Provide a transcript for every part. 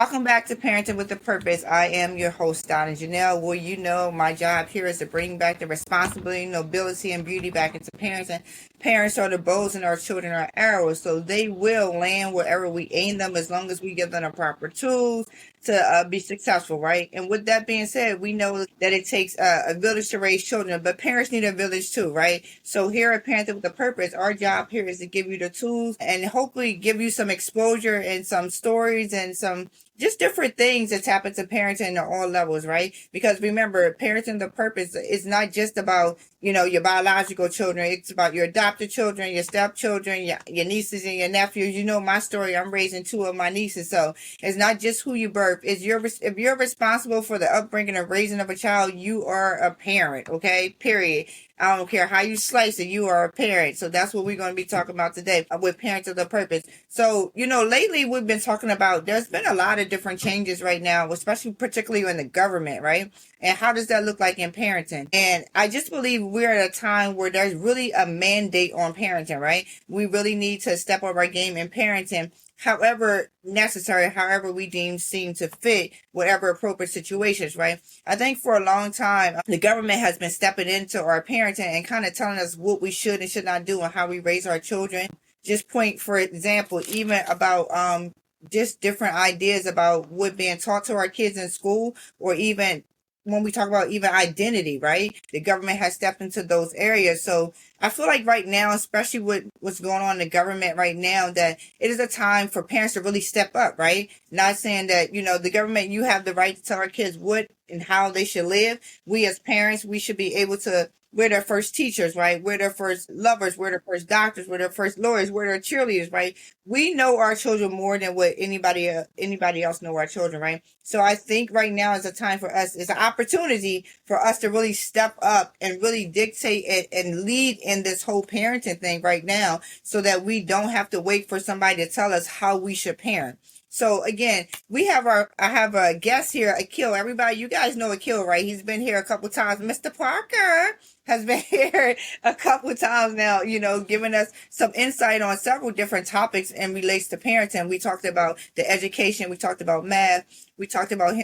Welcome back to Parenting with a Purpose. I am your host, Donna Janelle. Well, you know, my job here is to bring back the responsibility, nobility, and beauty back into parents. And parents are the bows and our children are arrows. So they will land wherever we aim them as long as we give them the proper tools to be successful, right? And with that being said, we know that it takes a village to raise children, but parents need a village too, right? So here at Parenting with a Purpose, our job here is to give you the tools and hopefully give you some exposure and some stories and some just different things that's happened to parenting at all levels, right? Because remember, parenting the purpose is not just about, you know, your biological children. It's about your adopted children, your stepchildren, your nieces and your nephews. You know my story. I'm raising two of my nieces. So it's not just who you birth. It's if you're responsible for the upbringing and raising of a child, you are a parent, okay? Period. I don't care how you slice it, you are a parent. So that's what we're going to be talking about today with Parents of the Purpose. So, you know, lately we've been talking about there's been a lot of different changes right now, especially particularly in the government, right? And how does that look like in parenting? And I just believe we're at a time where there's really a mandate on parenting, right? We really need to step up our game in parenting, however necessary, however we seem to fit whatever appropriate situations, right? I think for a long time, the government has been stepping into our parenting and kind of telling us what we should and should not do and how we raise our children. Just point, for example, even about just different ideas about what being taught to our kids in school, or even when we talk about even identity, right? The government has stepped into those areas. So I feel like right now, especially with what's going on in the government right now, that it is a time for parents to really step up, right? Not saying that, you know, the government, you have the right to tell our kids what and how they should live. We as parents, we should be able to, we're their first teachers, right? We're their first lovers. We're their first doctors. We're their first lawyers. We're their cheerleaders, right? We know our children more than what anybody else know our children, right? So I think right now is a time for us, it's an opportunity for us to really step up and really dictate and lead in this whole parenting thing right now, so that we don't have to wait for somebody to tell us how we should parent. So again, I have a guest here, Akil. Everybody, you guys know Akil, right? He's been here a couple times. Mr. Parker has been here a couple times now, you know, giving us some insight on several different topics in relates to parenting. We talked about the education. We talked about math. We talked about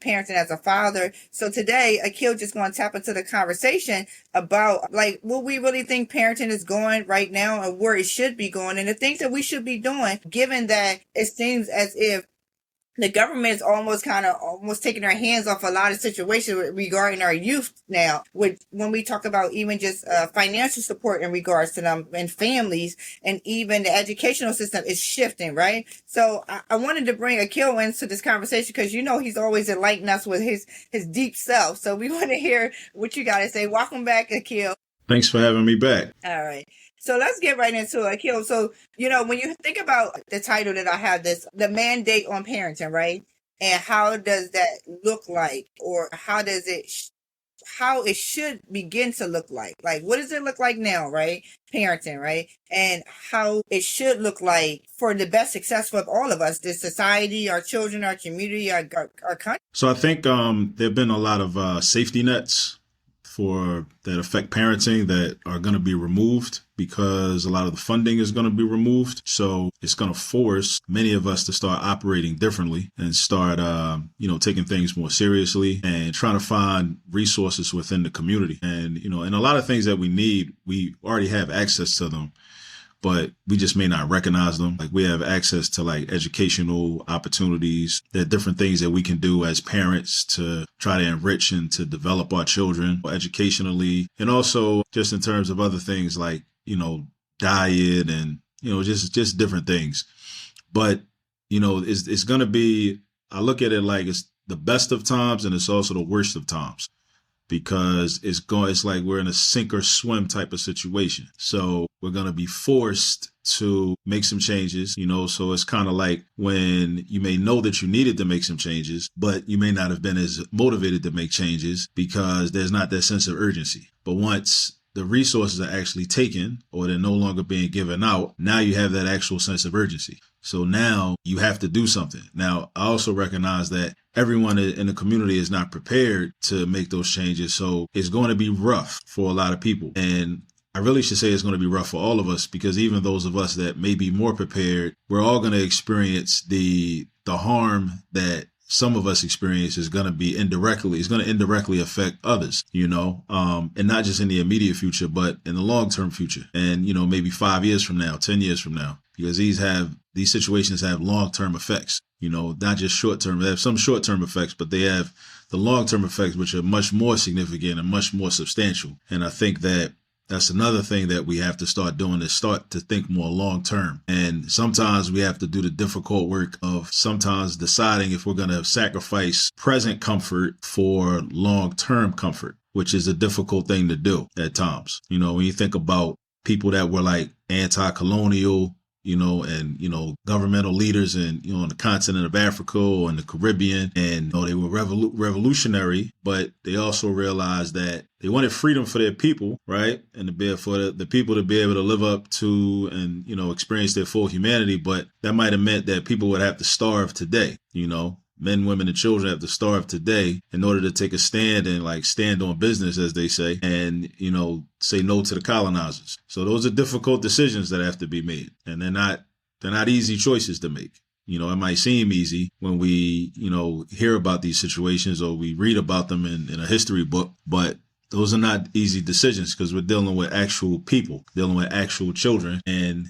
parenting as a father. So today, Akil just going to tap into the conversation about like what we really think parenting is going right now and where it should be going and the things that we should be doing, given that it seems as if the government is almost taking their hands off a lot of situations regarding our youth now. When we talk about even just financial support in regards to them and families, and even the educational system is shifting, right? So I wanted to bring Akil into this conversation because you know he's always enlightening us with his deep self. So we want to hear what you got to say. Welcome back, Akil. Thanks for having me back. All right. So let's get right into it, Akil. So, you know, when you think about the title that I have, the mandate on parenting, right? And how does that look like, or how it should begin to look like? Like, what does it look like now, right? Parenting, right? And how it should look like for the best success for all of us, the society, our children, our community, our country. So I think there have been a lot of safety nets that affect parenting that are going to be removed because a lot of the funding is going to be removed. So it's going to force many of us to start operating differently and start, taking things more seriously and trying to find resources within the community. And, you know, and a lot of things that we need, we already have access to them, but we just may not recognize them. Like we have access to like educational opportunities. There are different things that we can do as parents to try to enrich and to develop our children educationally. And also just in terms of other things like, you know, diet and, you know, just different things. But, you know, it's going to be, I look at it like it's the best of times and it's also the worst of times. Because it's like we're in a sink or swim type of situation. So we're going to be forced to make some changes, you know, so it's kind of like when you may know that you needed to make some changes, but you may not have been as motivated to make changes because there's not that sense of urgency. But once the resources are actually taken or they're no longer being given out, now you have that actual sense of urgency. So now you have to do something. Now, I also recognize that everyone in the community is not prepared to make those changes. So it's going to be rough for a lot of people. And I really should say it's going to be rough for all of us, because even those of us that may be more prepared, we're all going to experience the harm that some of us experience is going to indirectly affect others, and not just in the immediate future, but in the long-term future. And, maybe 5 years from now, 10 years from now, because these situations have long-term effects, not just short-term. They have some short-term effects, but they have the long-term effects, which are much more significant and much more substantial. And I think that's another thing that we have to start doing, is start to think more long term. And sometimes we have to do the difficult work of sometimes deciding if we're going to sacrifice present comfort for long term comfort, which is a difficult thing to do at times. When you think about people that were like anti-colonial, and, governmental leaders in, on the continent of Africa or in the Caribbean, and they were revolutionary, but they also realized that they wanted freedom for their people, right? And for the people to be able to live up to and, experience their full humanity. But that might have meant that people would have to starve today, men, women, and children have to starve today in order to take a stand and stand on business, as they say, and, say no to the colonizers. So those are difficult decisions that have to be made, and they're not easy choices to make. It might seem easy when we, hear about these situations or we read about them in a history book, but those are not easy decisions, because we're dealing with actual people, dealing with actual children, and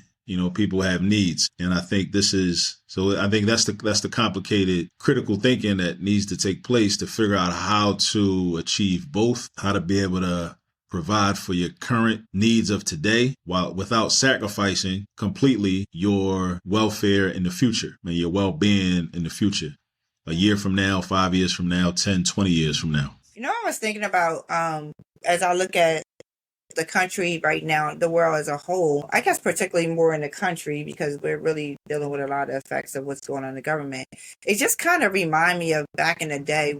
people have needs. And I think that's the complicated critical thinking that needs to take place to figure out how to achieve both, how to be able to provide for your current needs of today without sacrificing completely your welfare in the future and your well-being in the future, a year from now, 5 years from now, 10, 20 years from now. I was thinking about, as I look at the country right now, the world as a whole, I guess particularly more in the country, because we're really dealing with a lot of effects of what's going on in the government. It just kind of remind me of back in the day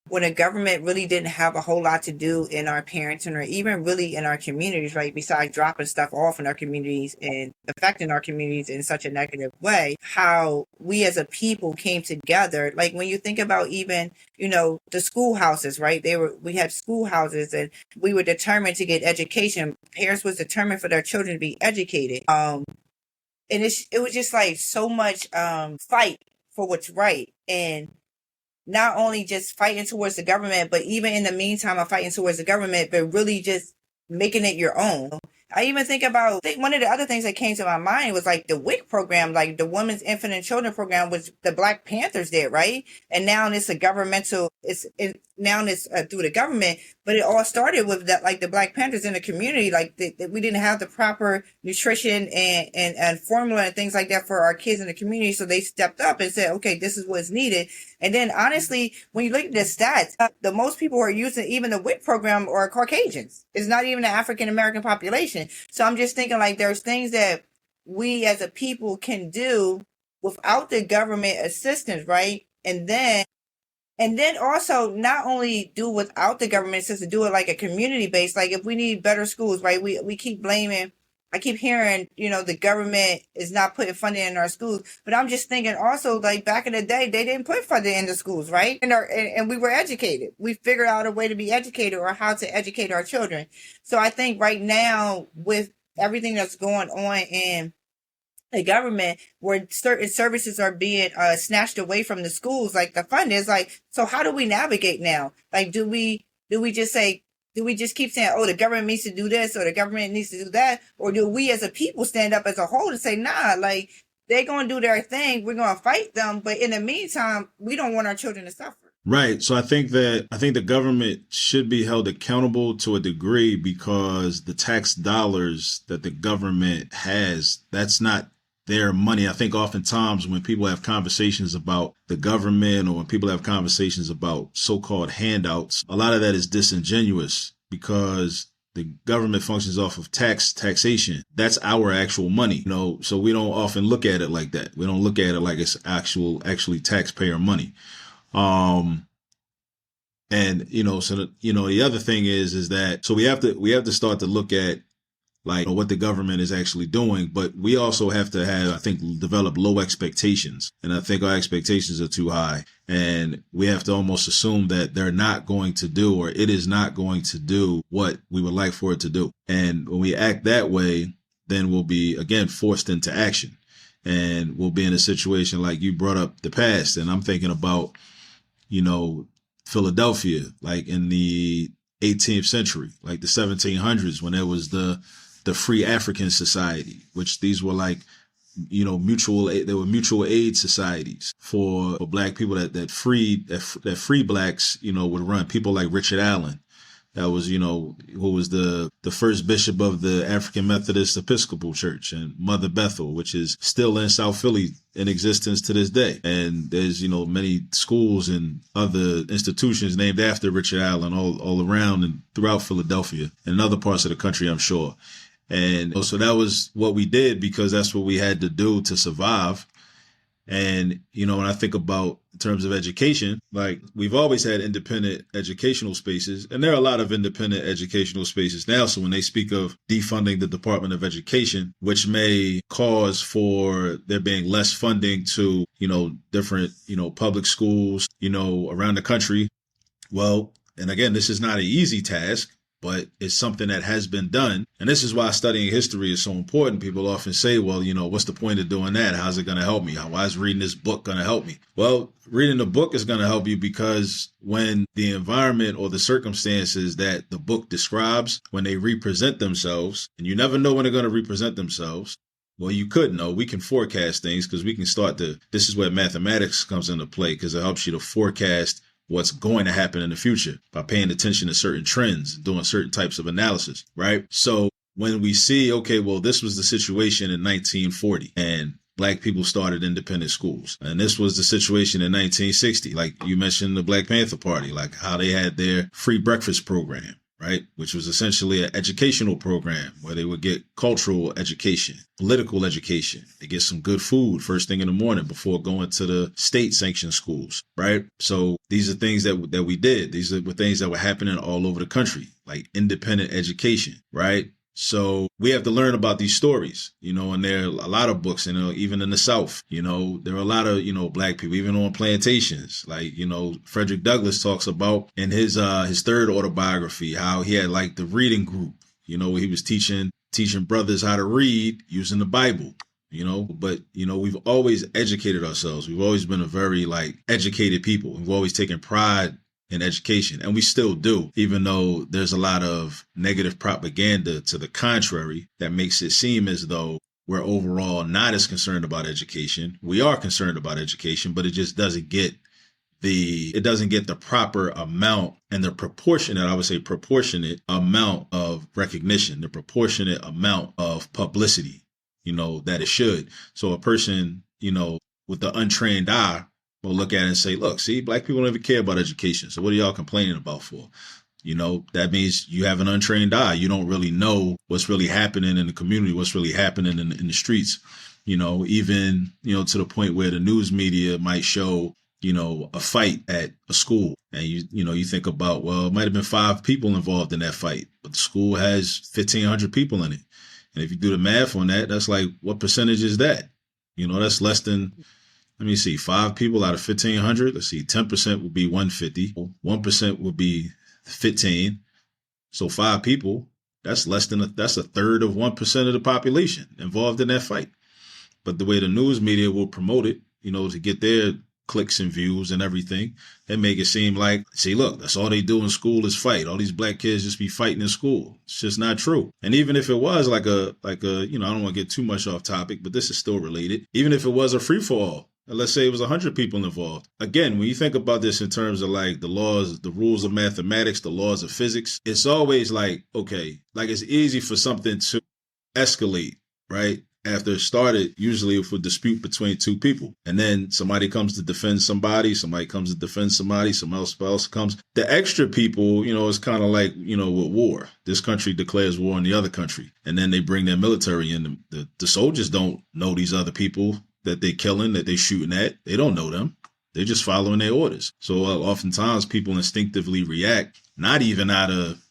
when the government really didn't have a whole lot to do in our parenting, or even really in our communities, right? Besides dropping stuff off in our communities and affecting our communities in such a negative way, how we as a people came together. Like when you think about even, the schoolhouses, right? We had schoolhouses, and we were determined to get education. Parents was determined for their children to be educated. And it was just like so much fight for what's right. And not only just fighting towards the government, but even in the meantime of fighting towards the government, but really just making it your own. I even think one of the other things that came to my mind was like the WIC program, like the Women's Infant and Children program, which the Black Panthers did, right? And now it's a governmental, now it's through the government, but it all started with that, like the Black Panthers in the community, like we didn't have the proper nutrition and formula and things like that for our kids in the community. So they stepped up and said, okay, this is what's needed. And then honestly, when you look at the stats, the most people who are using even the WIC program are Caucasians. It's not even the African American population. So I'm just thinking like there's things that we as a people can do without the government assistance, right? And then also not only do without the government assistance, do it like a community based. Like if we need better schools, right? We keep blaming. I keep hearing, the government is not putting funding in our schools, but I'm just thinking also like back in the day, they didn't put funding in the schools, right? And we were educated. We figured out a way to be educated or how to educate our children. So I think right now with everything that's going on in the government, where certain services are being snatched away from the schools, like the fund is like, so how do we navigate now? Like, do we just keep saying, oh, the government needs to do this or the government needs to do that? Or do we as a people stand up as a whole and say, nah, like they're going to do their thing. We're going to fight them. But in the meantime, we don't want our children to suffer. Right. So I think the government should be held accountable to a degree, because the tax dollars that the government has, that's not their money. I think oftentimes when people have conversations about the government or when people have conversations about so-called handouts, a lot of that is disingenuous, because the government functions off of taxation. That's our actual money, so we don't often look at it like that. We don't look at it like it's actually taxpayer money. And the other thing is that, so we have to start to look at like what the government is actually doing. But we also have to have, I think, develop low expectations. And I think our expectations are too high. And we have to almost assume that they're not going to do, or it is not going to do what we would like for it to do. And when we act that way, then we'll be, again, forced into action. And we'll be in a situation like you brought up the past. And I'm thinking about, Philadelphia, like in the 18th century, like the 1700s, when there was the Free African Society, which these were like, they were mutual aid societies for black people that free blacks, would run. People like Richard Allen, that was, who was the first bishop of the African Methodist Episcopal Church, and Mother Bethel, which is still in South Philly in existence to this day. And there's, many schools and other institutions named after Richard Allen all around and throughout Philadelphia and other parts of the country, I'm sure. And so that was what we did because that's what we had to do to survive. And, when I think about in terms of education, like we've always had independent educational spaces, and there are a lot of independent educational spaces now. So when they speak of defunding the Department of Education, which may cause for there being less funding to, different, public schools, around the country. Well, and again, this is not an easy task, but it's something that has been done. And this is why studying history is so important. People often say, well, what's the point of doing that? How's it going to help me? Why is reading this book going to help me? Well, reading the book is going to help you because when the environment or the circumstances that the book describes, when they represent themselves, and you never know when they're going to represent themselves. Well, you could know. We can forecast things because we can this is where mathematics comes into play because it helps you to forecast what's going to happen in the future by paying attention to certain trends, doing certain types of analysis, right? So when we see, okay, well, this was the situation in 1940 and black people started independent schools. And this was the situation in 1960. Like you mentioned the Black Panther Party, like how they had their free breakfast program, right? Which was essentially an educational program where they would get cultural education, political education. They get some good food first thing in the morning before going to the state sanctioned schools, right? So these are things that we did. These were things that were happening all over the country, like independent education, right? So we have to learn about these stories, and there are a lot of books, even in the South, there are a lot of, black people, even on plantations, like, Frederick Douglass talks about in his third autobiography, how he had like the reading group, where he was teaching brothers how to read using the Bible, but, we've always educated ourselves. We've always been a very educated people. We've always taken pride in education, and we still do, even though there's a lot of negative propaganda to the contrary that makes it seem as though we're overall not as concerned about education. We are concerned about education, but it just doesn't get the proper amount and the proportionate amount of recognition, the proportionate amount of publicity, that it should. So a person, with the untrained eye will look at it and say, look, see, black people don't even care about education. So what are y'all complaining about for? That means you have an untrained eye. You don't really know what's really happening in the community, what's really happening in the streets, even, to the point where the news media might show, a fight at a school. And, you think about, well, it might have been 5 people involved in that fight, but the school has 1,500 people in it. And if you do the math on that, that's like, what percentage is that? That's less than, let me see, 5 people out of 1,500. Let's see, 10% would be 150. 1% would be 15. So 5 people, that's that's a third of 1% of the population involved in that fight. But the way the news media will promote it, to get their clicks and views and everything, they make it seem like, see, look, that's all they do in school is fight. All these black kids just be fighting in school. It's just not true. And even if it was like a, I don't want to get too much off topic, but this is still related. Even if it was a free for all, let's say it was 100 people involved. Again, when you think about this in terms of like the laws, the rules of mathematics, the laws of physics, it's always like, okay, like it's easy for something to escalate, right? After it started, usually with a dispute between 2 people. And then somebody comes to defend somebody comes to defend somebody, someone else comes. The extra people, it's kind of like, with war. This country declares war on the other country. And then they bring their military in. The soldiers don't know these other people that they're killing, that they're shooting at. They don't know them. They're just following their orders. So oftentimes people instinctively react, not even out of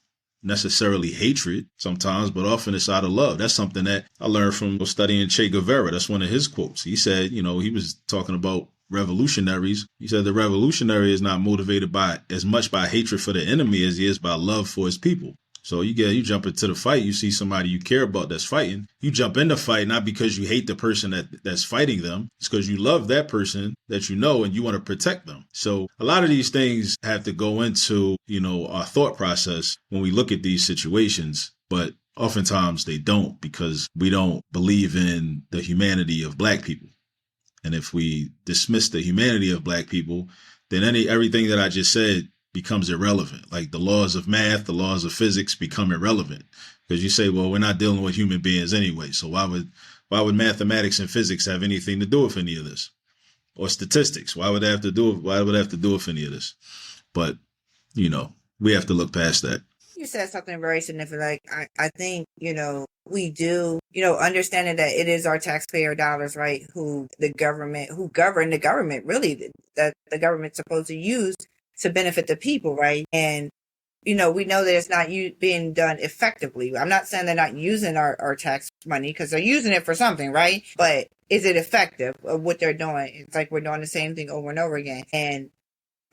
necessarily hatred sometimes, but often it's out of love. That's something that I learned from studying Che Guevara. That's one of his quotes. He said, he was talking about revolutionaries. He said the revolutionary is not motivated by as much by hatred for the enemy as he is by love for his people. So you jump into the fight, you see somebody you care about that's fighting. You jump in the fight not because you hate the person that's fighting them. It's because you love that person that you know and you want to protect them. So a lot of these things have to go into, our thought process when we look at these situations. But oftentimes they don't, because we don't believe in the humanity of Black people. And if we dismiss the humanity of Black people, then everything that I just said becomes irrelevant. Like the laws of math, the laws of physics become irrelevant, because you say, well, we're not dealing with human beings anyway. So why would mathematics and physics have anything to do with any of this? Or statistics? Why would they have to do with any of this? But, we have to look past that. You said something very significant. Like, I think, we do, understanding that it is our taxpayer dollars, right, who govern the government, really, that the government's supposed to use to benefit the people, right? And, we know that it's not being done effectively. I'm not saying they're not using our tax money, because they're using it for something, right? But is it effective of what they're doing? It's like we're doing the same thing over and over again. And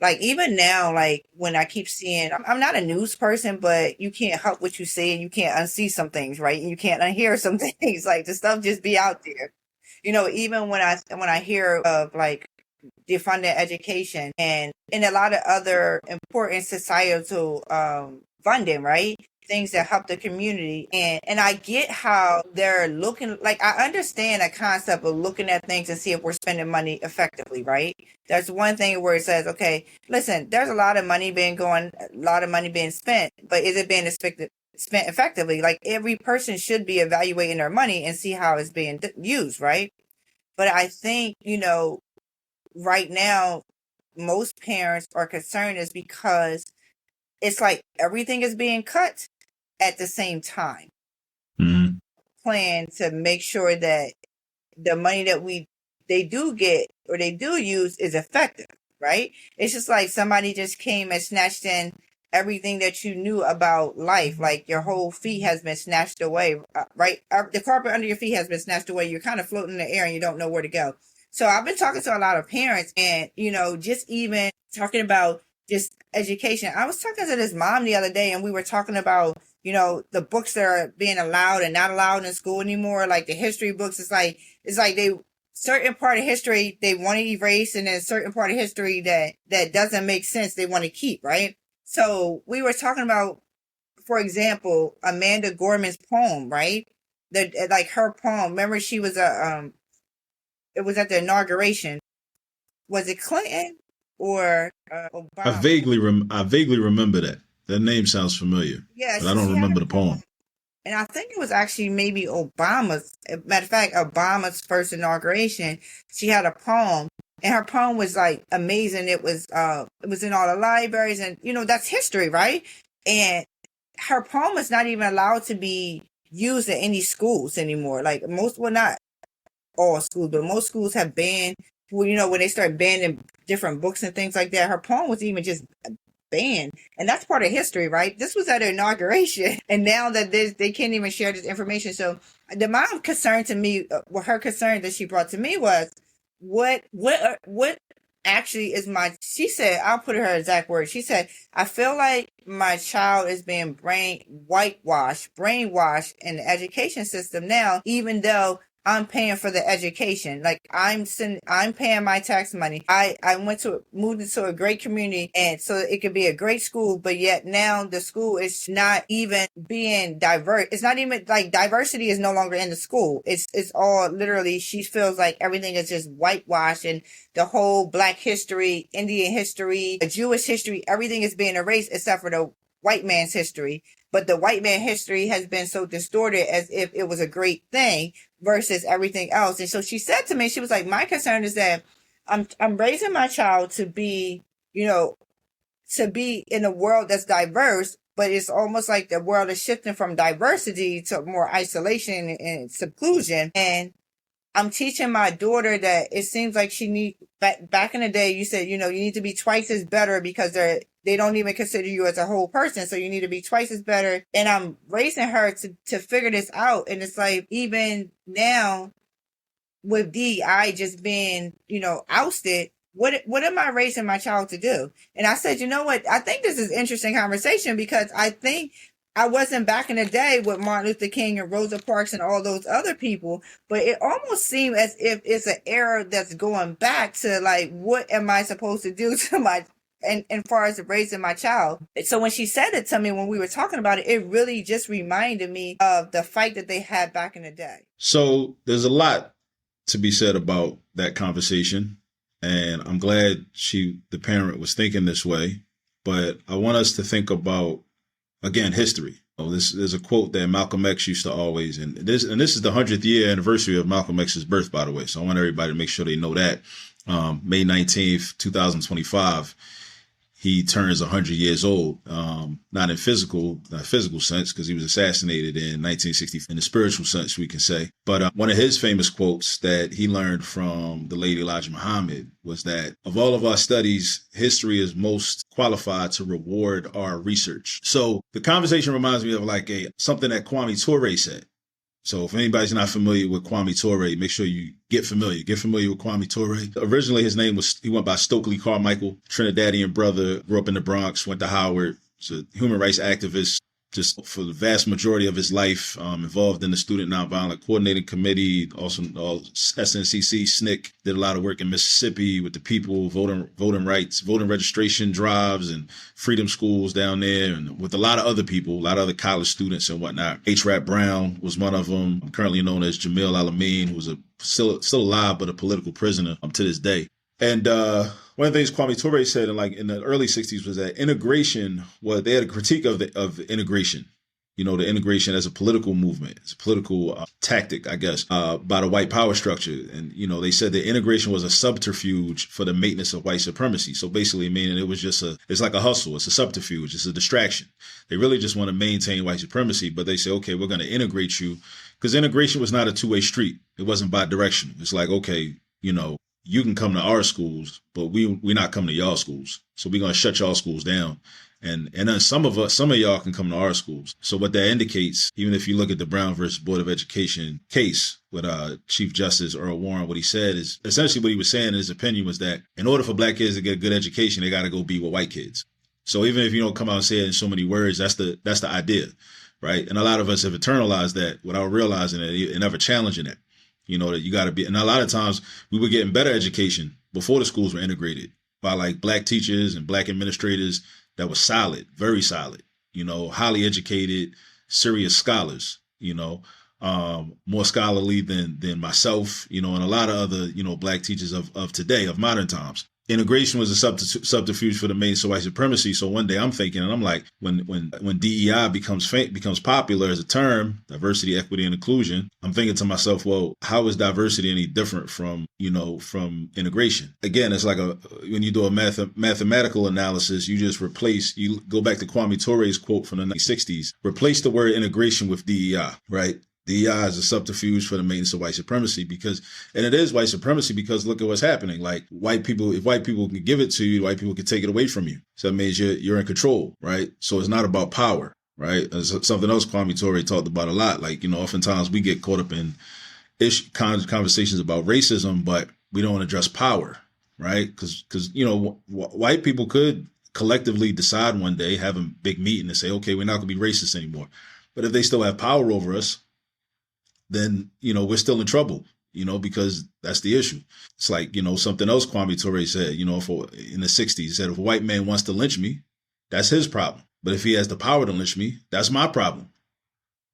like, even now, like, when I keep seeing, I'm not a news person, but you can't help what you see, and you can't unsee some things, right? And you can't unhear some things. Like, the stuff just be out there. Even when I hear of, like, defunding education and a lot of other important societal funding, right? Things that help the community. And I get how they're looking, like, I understand the concept of looking at things and see if we're spending money effectively, right? There's one thing where it says, okay, listen, there's a lot of money being spent, but is it being spent effectively? Like, every person should be evaluating their money and see how it's being used, right? But I think, right now, most parents are concerned is because it's like everything is being cut at the same time. Mm-hmm. Plan to make sure that the money that they do get or they do use is effective, right? It's just like somebody just came and snatched in everything that you knew about life. Like, your whole feet has been snatched away, right? The carpet under your feet has been snatched away. You're kind of floating in the air and you don't know where to go. So I've been talking to a lot of parents, and, just even talking about just education. I was talking to this mom the other day, and we were talking about, the books that are being allowed and not allowed in school anymore. Like the history books, it's like they, certain part of history they want to erase, and then a certain part of history that doesn't make sense they want to keep, right? So we were talking about, for example, Amanda Gorman's poem, right? Like her poem. Remember, she was it was at the inauguration. Was it Clinton or Obama? I vaguely remember that. That name sounds familiar. Yeah, but I don't remember the poem. And I think it was actually maybe Obama's. Matter of fact, Obama's first inauguration. She had a poem, and her poem was like amazing. It was in all the libraries, and that's history, right? And her poem is not even allowed to be used in any schools anymore. Like, not all schools, but most schools have banned, when they start banning different books and things like that. Her poem was even just banned, and that's part of history, right? This was at her inauguration, and now that they can't even share this information. So the amount concern to me, her concern that she brought to me was, what actually is she said, I'll put her exact words. She said, I feel like my child is being brainwashed in the education system now, even though I'm paying for the education. Like, I'm paying my tax money. I moved into a great community, and so it could be a great school, but yet now the school is not even being diverse. It's not even like diversity is no longer in the school. It's all literally, she feels like everything is just whitewashed, and the whole Black history, Indian history, Jewish history, everything is being erased except for the white man's history. But the white man history has been so distorted as if it was a great thing versus everything else. And so she said to me, she was like, my concern is that I'm raising my child to be, to be in a world that's diverse, but it's almost like the world is shifting from diversity to more isolation and seclusion. And I'm teaching my daughter that it seems like she back in the day, you said, you need to be twice as better because they they don't even consider you as a whole person. So you need to be twice as better. And I'm raising her to figure this out. And it's like, even now with DEI just being, ousted, what am I raising my child to do? And I said, you know what? I think this is interesting conversation, because I think I wasn't back in the day with Martin Luther King and Rosa Parks and all those other people, but it almost seemed as if it's an era that's going back to like, what am I supposed to do to my, and far as raising my child. So when she said it to me, when we were talking about it, it really just reminded me of the fight that they had back in the day. So there's a lot to be said about that conversation. And I'm glad the parent was thinking this way, but I want us to think about, again, history. There's a quote that Malcolm X used to always, and this is the 100th year anniversary of Malcolm X's birth, by the way. So I want everybody to make sure they know that. May 19th, 2025, he turns 100 years old, not in physical sense, because he was assassinated in 1960, in the spiritual sense, we can say. But one of his famous quotes that he learned from the late Elijah Muhammad was that of all of our studies, history is most qualified to reward our research. So the conversation reminds me of like something that Kwame Ture said. So if anybody's not familiar with Kwame Ture, make sure you get familiar. Get familiar with Kwame Ture. Originally, his name he went by Stokely Carmichael, Trinidadian brother, grew up in the Bronx, went to Howard. He's a human rights activist, just for the vast majority of his life, involved in the Student Nonviolent Coordinating Committee, also SNCC, SNCC, did a lot of work in Mississippi with the people, voting rights, voting registration drives and freedom schools down there, and with a lot of other people, a lot of other college students and whatnot. H. Rap Brown was one of them, currently known as Jamil Al-Amin, who was still alive, but a political prisoner to this day. And one of the things Kwame Ture said in the early 60s was that integration they had a critique of integration, the integration as a political movement, as a political tactic, I guess, by the white power structure. And, they said that integration was a subterfuge for the maintenance of white supremacy. So basically meaning it's like a hustle. It's a subterfuge. It's a distraction. They really just want to maintain white supremacy, but they say, okay, we're going to integrate you, because integration was not a two-way street. It wasn't bidirectional. It's like, okay, you can come to our schools, but we're not coming to y'all schools. So we're going to shut y'all schools down. And then some of y'all can come to our schools. So what that indicates, even if you look at the Brown versus Board of Education case with Chief Justice Earl Warren, what he said is essentially what he was saying in his opinion was that in order for black kids to get a good education, they got to go be with white kids. So even if you don't come out and say it in so many words, that's the idea, right? And a lot of us have internalized that without realizing it and never challenging it. That you got to be, and a lot of times we were getting better education before the schools were integrated by like black teachers and black administrators that was solid, very solid, highly educated, serious scholars, more scholarly than myself, and a lot of other, black teachers of today, of modern times. Integration was a subterfuge for the maintenance of white supremacy. So one day I'm thinking, and I'm like, when DEI becomes popular as a term, diversity, equity, and inclusion, I'm thinking to myself, well, how is diversity any different from integration? Again, it's like when you do a mathematical analysis, you go back to Kwame Ture's quote from the 1960s, replace the word integration with DEI, right? DEI is a subterfuge for the maintenance of white supremacy and it is white supremacy because look at what's happening. Like if white people can give it to you, white people can take it away from you. So that means you're in control, right? So it's not about power, right? It's something else Kwame Ture talked about a lot. Like, oftentimes we get caught up in conversations about racism, but we don't address power, right? Because white people could collectively decide one day, have a big meeting and say, okay, we're not going to be racist anymore. But if they still have power over us, then, we're still in trouble, because that's the issue. It's like, something else Kwame Ture said, in the 60s, he said, if a white man wants to lynch me, that's his problem. But if he has the power to lynch me, that's my problem.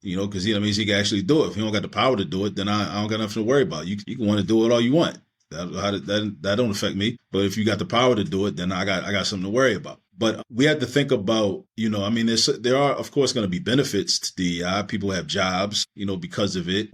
Because that means he can actually do it. If he don't got the power to do it, then I don't got nothing to worry about. You can want to do it all you want. That don't affect me. But if you got the power to do it, then I got something to worry about. But we have to think about, there are, of course, going to be benefits to DEI. People have jobs, because of it.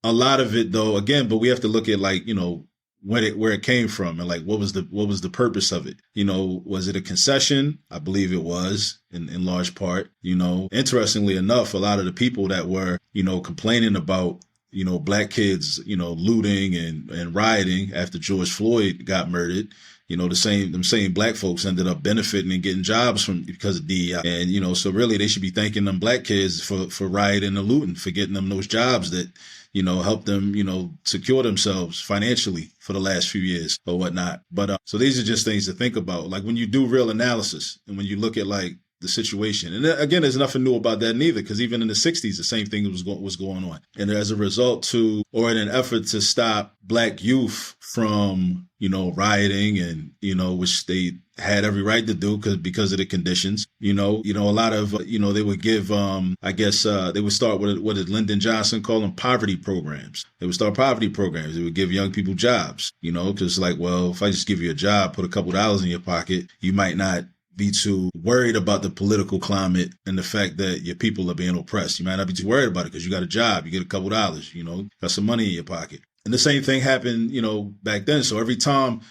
A lot of it, though, again, but we have to look at where it came from and what was the purpose of it? Was it a concession? I believe it was in large part. Interestingly enough, a lot of the people that were, complaining about black kids, looting and rioting after George Floyd got murdered, them same black folks ended up benefiting and getting jobs from because of DEI. And, so really they should be thanking them black kids for rioting and looting, for getting them those jobs that, help them, secure themselves financially for the last few years or whatnot. But so these are just things to think about. Like when you do real analysis and when you look at like the situation. And again, there's nothing new about that neither, because even in the 60s, the same thing was going on. And as a result or in an effort to stop black youth from, rioting and, which they had every right to do because of the conditions, a lot of, they would give, they would start what did Lyndon Johnson call them? Poverty programs. They would start poverty programs. They would give young people jobs, because like, well, if I just give you a job, put a couple dollars in your pocket, you might not be too worried about the political climate and the fact that your people are being oppressed. You might not be too worried about it because you got a job, you get a couple dollars, got some money in your pocket. And the same thing happened, back then. So every time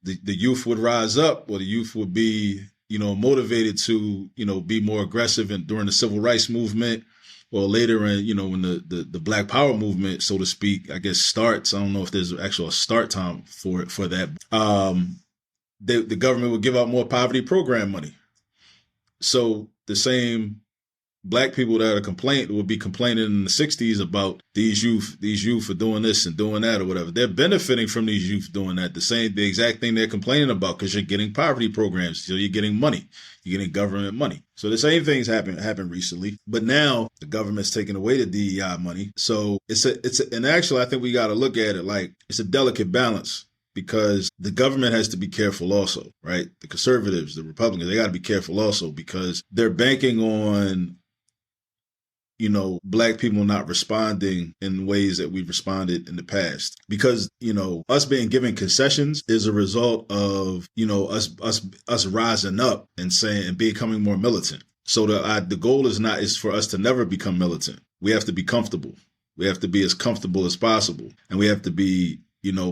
the youth would rise up, or the youth would be, motivated to, be more aggressive during the civil rights movement, or later in, when the Black Power movement, so to speak, I guess starts. I don't know if there's actual start time for that. The government would give out more poverty program money. So the same black people that would be complaining in the 60s about these youth are doing this and doing that or whatever. They're benefiting from these youth doing that. The exact thing they're complaining about, because you're getting poverty programs. So you're getting money. You're getting government money. So the same things happened recently, but now the government's taking away the DEI money. So and actually I think we got to look at it like it's a delicate balance, because the government has to be careful also, right? The conservatives, the Republicans, they got to be careful also, because they're banking on, black people not responding in ways that we've responded in the past. Because, us being given concessions is a result of, us rising up and becoming more militant. So the goal is for us to never become militant. We have to be comfortable. We have to be as comfortable as possible. And we have to be,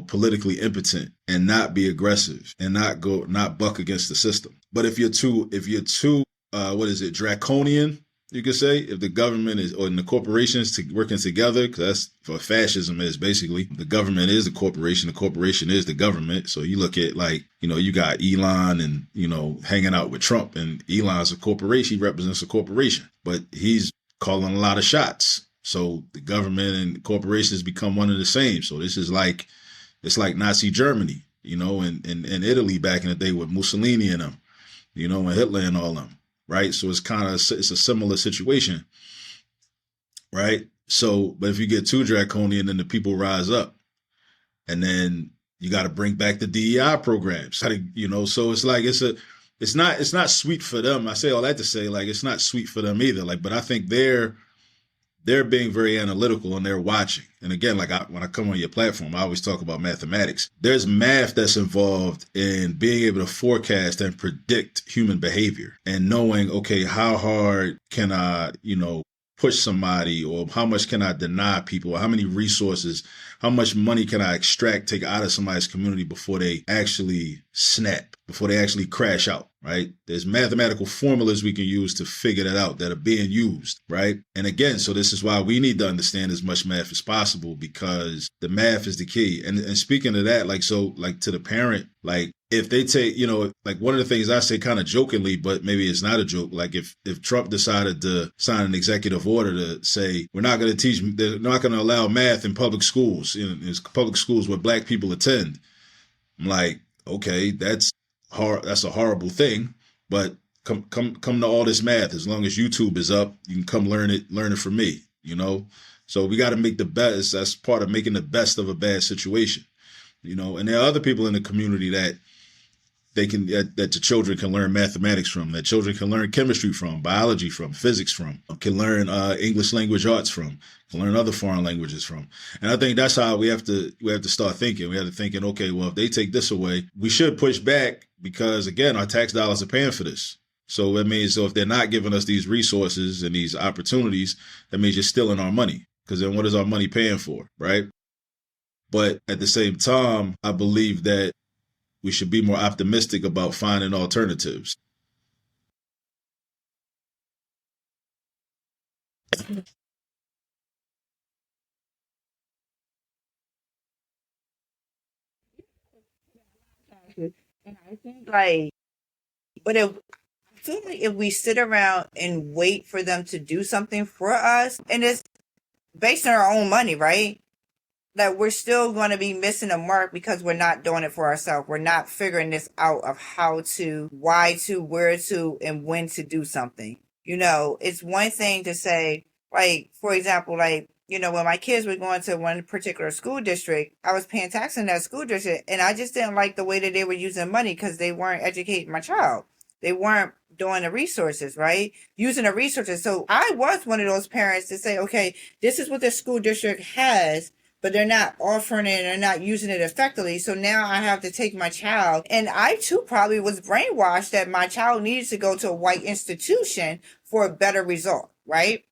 politically impotent and not be aggressive and not buck against the system. But if you're too, draconian, you could say, if the government and the corporations working together, because that's what fascism is basically. The government is the corporation is the government. So you look at you got Elon and, hanging out with Trump, and Elon's a corporation. He represents a corporation, but he's calling a lot of shots. So the government and corporations become one and the same. So this is it's like Nazi Germany, and Italy back in the day with Mussolini and them, and Hitler and all them, right? So it's a similar situation, right? So, but if you get too draconian, then the people rise up, and then you got to bring back the DEI programs, so it's like, it's not sweet for them. I say all that to say, like, it's not sweet for them either. Like, but I think they're being very analytical, and they're watching. And again, when I come on your platform, I always talk about mathematics. There's math that's involved in being able to forecast and predict human behavior, and knowing, okay, how hard can I, push somebody, or how much can I deny people, or how many resources, how much money can I take out of somebody's community before they actually snap, before they actually crash out, right? There's mathematical formulas we can use to figure that out that are being used, right? And again, so this is why we need to understand as much math as possible, because the math is the key. And speaking of that, to the parent, if they take, one of the things I say kind of jokingly, but maybe it's not a joke, like if Trump decided to sign an executive order to say, they're not going to allow math in public schools, public schools where black people attend. I'm like, okay, that's a horrible thing, but come to all this math. As long as YouTube is up, you can come learn it from me, So we got to make the best. That's part of making the best of a bad situation, and there are other people in the community that that the children can learn mathematics from, that children can learn chemistry from, biology from, physics from, can learn English language arts from, can learn other foreign languages from. And I think that's how we have to start thinking. We have to thinking, okay, well, if they take this away, we should push back, because again, our tax dollars are paying for this. So that means, if they're not giving us these resources and these opportunities, that means you're stealing our money, because then what is our money paying for, right? But at the same time, I believe that we should be more optimistic about finding alternatives. And I think like, but if I feel like if we sit around and wait for them to do something for us, and it's based on our own money, right? That we're still going to be missing a mark because we're not doing it for ourselves. We're not figuring this out of how to, why to, where to, and when to do something. You know, it's one thing to say, like, for example, like, you know, when my kids were going to one particular school district, I was paying tax in that school district, and I just didn't like the way that they were using money because they weren't educating my child. They weren't doing the resources, right? Using the resources. So I was one of those parents to say, okay, this is what the school district has, but they're not offering it or not using it effectively. So now I have to take my child. And I too probably was brainwashed that my child needs to go to a white institution for a better result, right?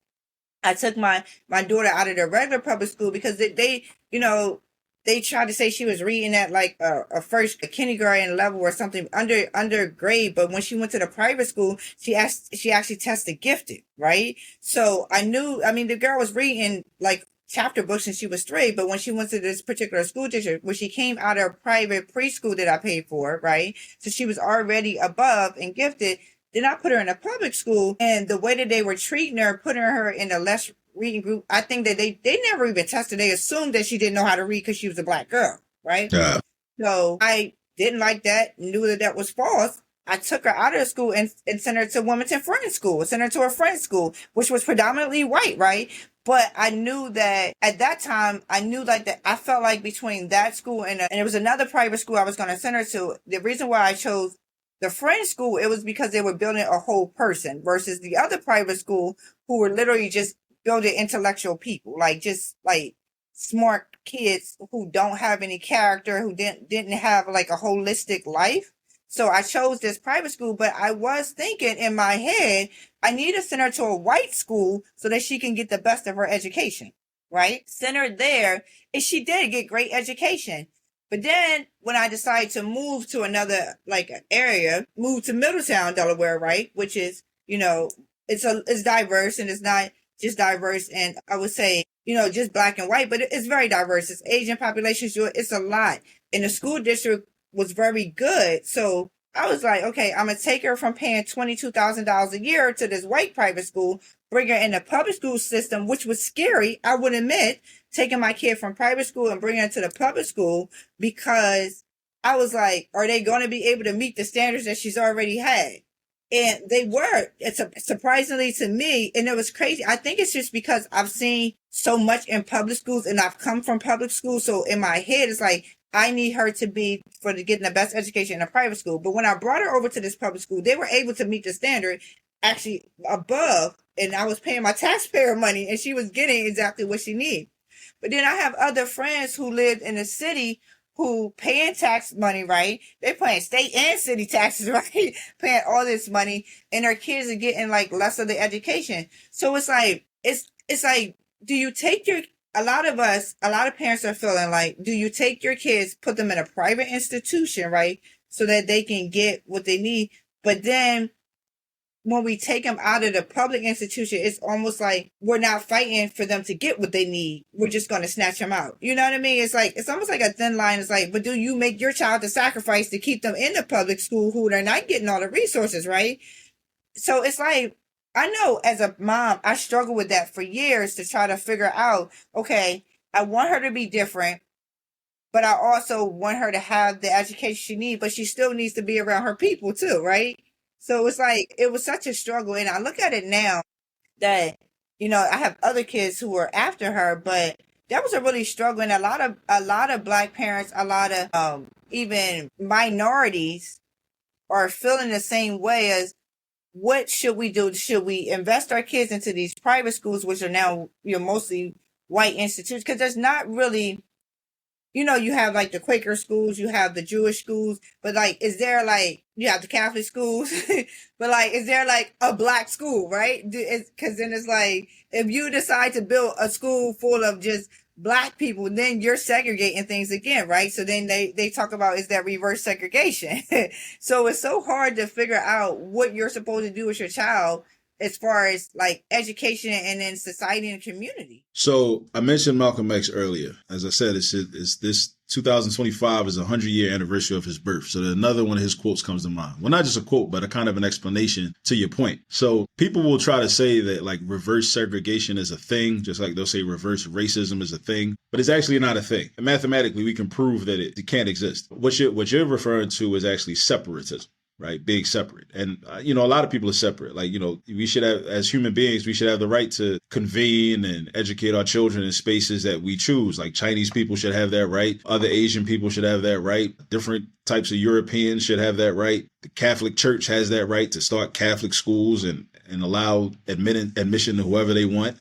I took my daughter out of the regular public school because they you know, they tried to say she was reading at like a kindergarten level or something under grade, but when she went to the private school, she actually tested gifted, right? So I knew, I mean, the girl was reading like chapter books since she was 3, but when she went to this particular school district, when she came out of a private preschool that I paid for, right? So she was already above and gifted. Then I put her in a public school, and the way that they were treating her, putting her in a less reading group, I think that they never even tested. They assumed that she didn't know how to read because she was a black girl, right? Yeah. So I didn't like that, knew that that was false. I took her out of the school and sent her to Wilmington Friends School, sent her to a friend's school, which was predominantly white, right? But I knew that at that time, I knew like that I felt like between that school and there was another private school I was going to send her to. The reason why I chose the Friends school, it was because they were building a whole person versus the other private school who were literally just building intellectual people, like just like smart kids who don't have any character, who didn't have like a holistic life. So I chose this private school, but I was thinking in my head, I need to send her to a white school so that she can get the best of her education, right? Send her there, and she did get great education. But then when I decided to move to another like area, move to Middletown, Delaware, right? Which is, you know, it's diverse, and it's not just diverse, and I would say, you know, just black and white, but it's very diverse. It's Asian population, sure, it's a lot. And the school district was very good. So I was like, okay, I'm going to take her from paying $22,000 a year to this white private school, bring her in the public school system, which was scary, I would admit, taking my kid from private school and bringing her to the public school, because I was like, are they going to be able to meet the standards that she's already had? And they were. It's surprisingly to me, and it was crazy. I think it's just because I've seen so much in public schools, and I've come from public school. So in my head, it's like, I need her to be for getting the best education in a private school. But when I brought her over to this public school, they were able to meet the standard actually above, and I was paying my taxpayer money, and she was getting exactly what she needed. But then I have other friends who lived in the city who paying tax money, right? They're paying state and city taxes, right? Paying all this money, and their kids are getting like less of the education. So it's like, it's like, do you take your, a lot of parents are feeling like, do you take your kids, put them in a private institution, right? So that they can get what they need. But then when we take them out of the public institution, it's almost like we're not fighting for them to get what they need. We're just going to snatch them out. You know what I mean? It's like, it's almost like a thin line. It's like, but do you make your child the sacrifice to keep them in the public school who they're not getting all the resources, right? So it's like, I know as a mom, I struggle with that for years to try to figure out, okay, I want her to be different, but I also want her to have the education she needs, but she still needs to be around her people too, right? So it's like, it was such a struggle. And I look at it now that, you know, I have other kids who were after her, but that was a really struggle. And a lot of black parents, a lot of even minorities are feeling the same way as, what should we do? Should we invest our kids into these private schools, which are now, you know, mostly white institutions? Because there's not really, you know, you have like the Quaker schools, you have the Jewish schools, but like, is there like, you have the Catholic schools, but like, is there like a black school, right? Because then it's like, if you decide to build a school full of just black people, then you're segregating things again, right? So then they talk about, is that reverse segregation? So it's so hard to figure out what you're supposed to do with your child as far as like education and then society and community. So I mentioned Malcolm X earlier. As I said, it's 2025 is a 100-year anniversary of his birth. So another one of his quotes comes to mind. Well, not just a quote, but a kind of an explanation to your point. So people will try to say that like reverse segregation is a thing, just like they'll say reverse racism is a thing, but it's actually not a thing. And mathematically, we can prove that it can't exist. What you're referring to is actually separatism. Right, being separate. And, a lot of people are separate. Like, we should have, as human beings, we should have the right to convene and educate our children in spaces that we choose. Like Chinese people should have that right. Other Asian people should have that right. Different types of Europeans should have that right. The Catholic Church has that right to start Catholic schools and allow admission to whoever they want.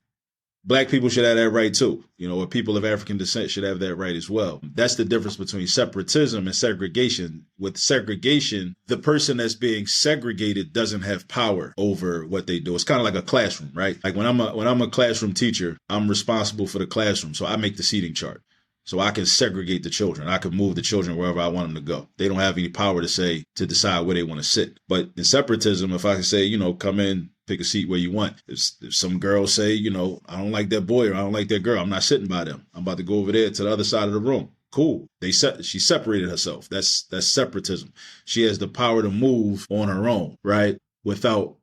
Black people should have that right too, or people of African descent should have that right as well. That's the difference between separatism and segregation. With segregation, the person that's being segregated doesn't have power over what they do. It's kind of like a classroom, right? Like when I'm a classroom teacher, I'm responsible for the classroom. So I make the seating chart. So I can segregate the children. I can move the children wherever I want them to go. They don't have any power to decide where they want to sit. But in separatism, if I can say, come in, pick a seat where you want. If some girls say, I don't like that boy or I don't like that girl, I'm not sitting by them. I'm about to go over there to the other side of the room. Cool. She separated herself. That's separatism. She has the power to move on her own, right? Without,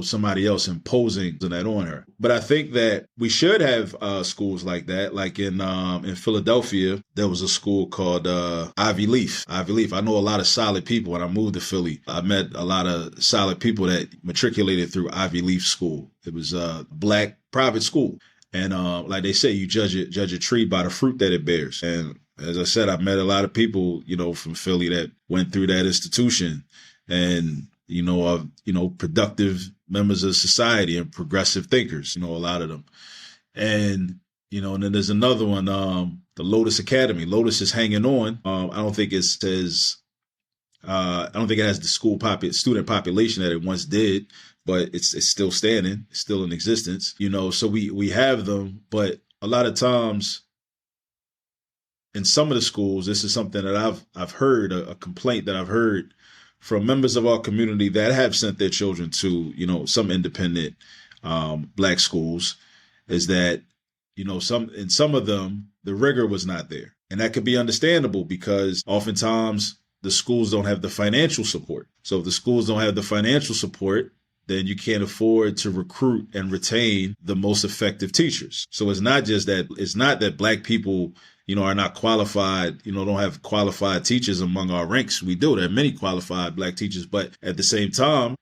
somebody else imposing that on her. But I think that we should have schools like that. Like in Philadelphia, there was a school called Ivy Leaf. Ivy Leaf. I know a lot of solid people. When I moved to Philly, I met a lot of solid people that matriculated through Ivy Leaf school. It was a Black private school. And like they say, you judge a tree by the fruit that it bears. And as I said, I met a lot of people, from Philly that went through that institution and productive members of society and progressive thinkers, a lot of them. And, and then there's another one, the Lotus Academy. Lotus is hanging on. I don't think it has the student population that it once did, but it's still standing. It's still in existence, so we have them. But a lot of times in some of the schools, this is something that I've heard, a complaint that I've heard from members of our community that have sent their children to, some independent Black schools, is that, in some of them, the rigor was not there. And that could be understandable because oftentimes the schools don't have the financial support. So if the schools don't have the financial support, then you can't afford to recruit and retain the most effective teachers. So it's not that Black people are not qualified, don't have qualified teachers among our ranks. We do. There are many qualified Black teachers, but at the same time,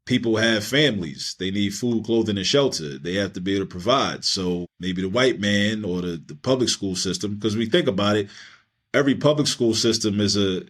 people have families. They need food, clothing, and shelter. They have to be able to provide. So maybe the white man or the public school system, because we think about it, every public school system is an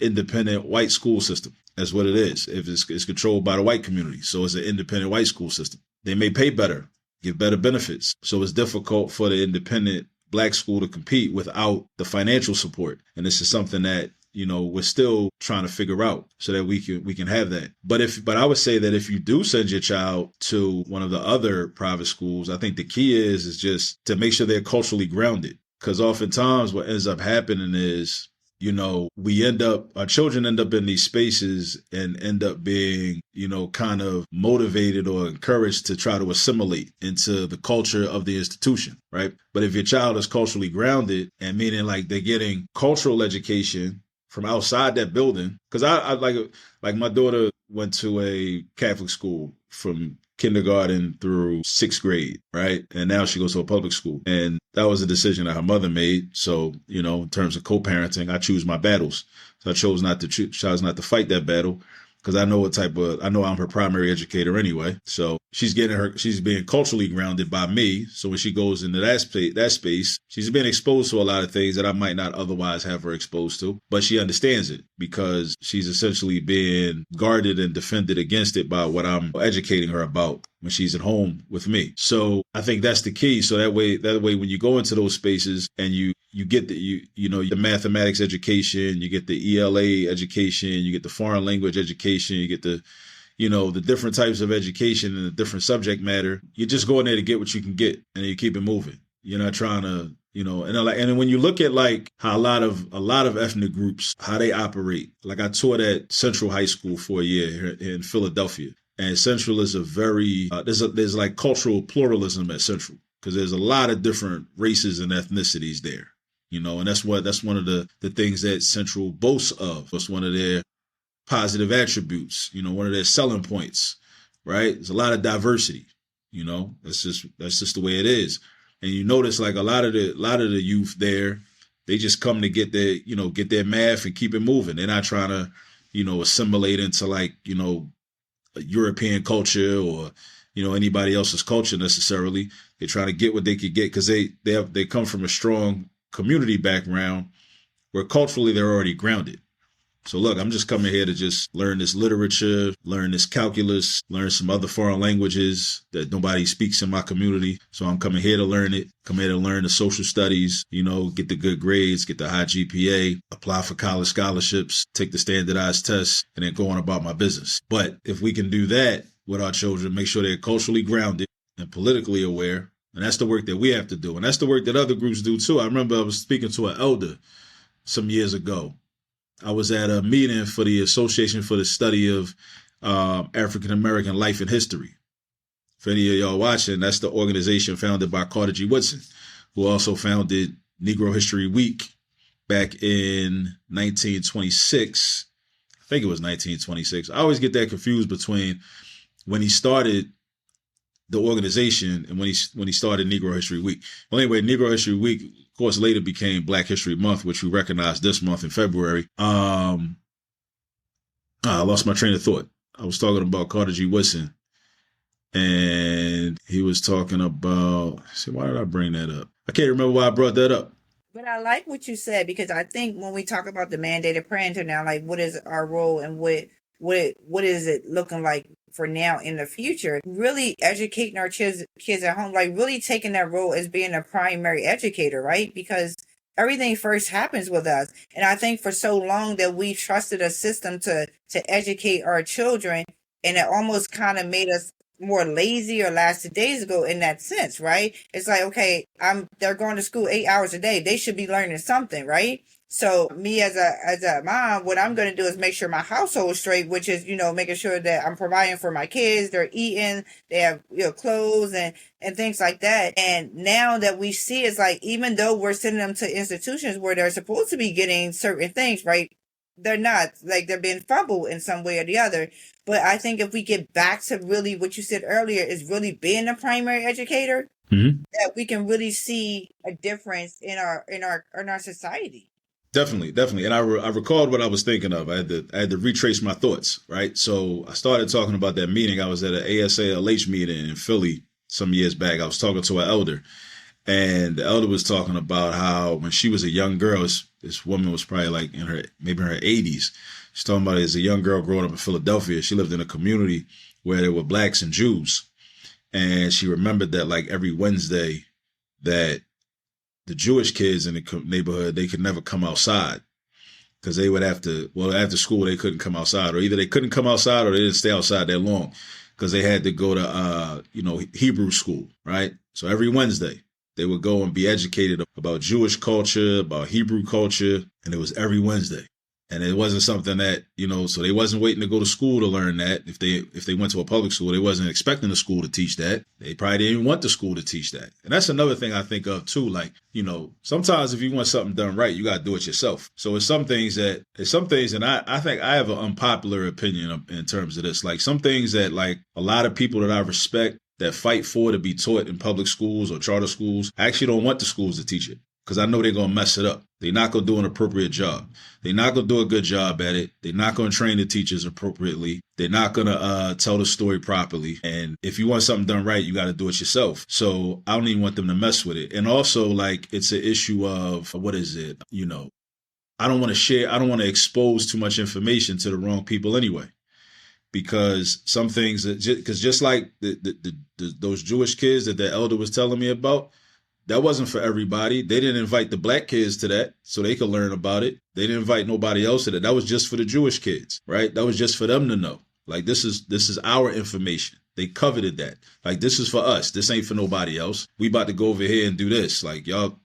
independent white school system. That's what it is. If it's controlled by the white community. So it's an independent white school system. They may pay better, give better benefits. So it's difficult for the independent Black school to compete without the financial support. And this is something that, we're still trying to figure out so that we can have that. But I would say that if you do send your child to one of the other private schools, I think the key is just to make sure they're culturally grounded. Because oftentimes what ends up happening is, our children end up in these spaces and end up being, kind of motivated or encouraged to try to assimilate into the culture of the institution, right? But if your child is culturally grounded, and meaning like they're getting cultural education from outside that building, because I like my daughter went to a Catholic school from kindergarten through 6th grade, right? And now she goes to a public school. And that was a decision that her mother made. So, in terms of co-parenting, I choose my battles. So I chose not to fight that battle because I know I'm her primary educator anyway. So she's being culturally grounded by me. So when she goes into that space, she's been exposed to a lot of things that I might not otherwise have her exposed to, but she understands it because she's essentially being guarded and defended against it by what I'm educating her about when she's at home with me. So I think that's the key. So that way, when you go into those spaces and you get the mathematics education, you get the ELA education, you get the foreign language education, you get the different types of education and the different subject matter, you just go in there to get what you can get and you keep it moving. You're not trying to, and when you look at like how a lot of ethnic groups, how they operate, like I taught at Central High School for a year here in Philadelphia. And Central is a very, there's like cultural pluralism at Central because there's a lot of different races and ethnicities there. And that's one of the things that Central boasts of. It's one of their positive attributes, one of their selling points, right? There's a lot of diversity, that's just the way it is. And you notice like a lot of the youth there, they just come to get their math and keep it moving. They're not trying to, assimilate into like, a European culture or, anybody else's culture necessarily. They're trying to get what they could get because they come from a strong community background where culturally they're already grounded. So look, I'm just coming here to just learn this literature, learn this calculus, learn some other foreign languages that nobody speaks in my community. So I'm coming here to learn it, come here to learn the social studies, get the good grades, get the high GPA, apply for college scholarships, take the standardized tests, and then go on about my business. But if we can do that with our children, make sure they're culturally grounded and politically aware, and that's the work that we have to do. And that's the work that other groups do too. I remember I was speaking to an elder some years ago. I was at a meeting for the Association for the Study of African-American Life and History. If any of y'all watching, that's the organization founded by Carter G. Woodson, who also founded Negro History Week back in 1926. I think it was 1926. I always get that confused between when he started the organization and when he started Negro History Week. Well, anyway, Negro History Week, of course, later became Black History Month, which we recognize this month in February. I lost my train of thought. I was talking about Carter G. Woodson, and he was talking about, why did I bring that up? I can't remember why I brought that up. But I like what you said, because I think when we talk about the mandated parenting now, like what is our role and what is it looking like for now in the future, really educating our kids at home, like really taking that role as being a primary educator, right? Because everything first happens with us. And I think for so long that we trusted a system to educate our children, and it almost kind of made us more lazy or lackadaisical in that sense, right? It's like, okay, they're going to school 8 hours a day. They should be learning something, right? So me as a mom, what I'm going to do is make sure my household is straight, which is, making sure that I'm providing for my kids. They're eating, they have, clothes and things like that. And now that we see, it's like, even though we're sending them to institutions where they're supposed to be getting certain things, right? They're not, like they're being fumbled in some way or the other. But I think if we get back to really what you said earlier is really being a primary educator, that we can really see a difference in our society. Definitely. And I recalled what I was thinking of. I had to retrace my thoughts, right? So I started talking about that meeting. I was at an ASALH meeting in Philly some years back. I was talking to an elder, and the elder was talking about how when she was a young girl, this woman was probably like maybe in her 80s. She's talking about as a young girl growing up in Philadelphia, she lived in a community where there were blacks and Jews. And she remembered that like every Wednesday that the Jewish kids in the neighborhood, they could never come outside because they would have to, after school, they couldn't come outside, or either they couldn't come outside or they didn't stay outside that long because they had to go to, Hebrew school, right? So every Wednesday they would go and be educated about Jewish culture, about Hebrew culture, and it was every Wednesday. And it wasn't something that, so they wasn't waiting to go to school to learn that. If they went to a public school, they wasn't expecting the school to teach that. They probably didn't even want the school to teach that. And that's another thing I think of too. Like, sometimes if you want something done right, you got to do it yourself. So it's some things, and I think I have an unpopular opinion in terms of this. Like some things that like a lot of people that I respect that fight for to be taught in public schools or charter schools, I actually don't want the schools to teach it, because I know they're going to mess it up. They're not going to do an appropriate job. They're not going to do a good job at it. They're not going to train the teachers appropriately. They're not going to tell the story properly. And if you want something done right, you got to do it yourself. So I don't even want them to mess with it. And also, like, it's an issue of, what is it? I don't want to expose too much information to the wrong people anyway. Because some things, because just like those Jewish kids that the elder was telling me about, that wasn't for everybody. They didn't invite the black kids to that so they could learn about it. They didn't invite nobody else to that. That was just for the Jewish kids, right? That was just for them to know. Like, this is our information. They coveted that. Like, this is for us. This ain't for nobody else. We about to go over here and do this. Like, y'all,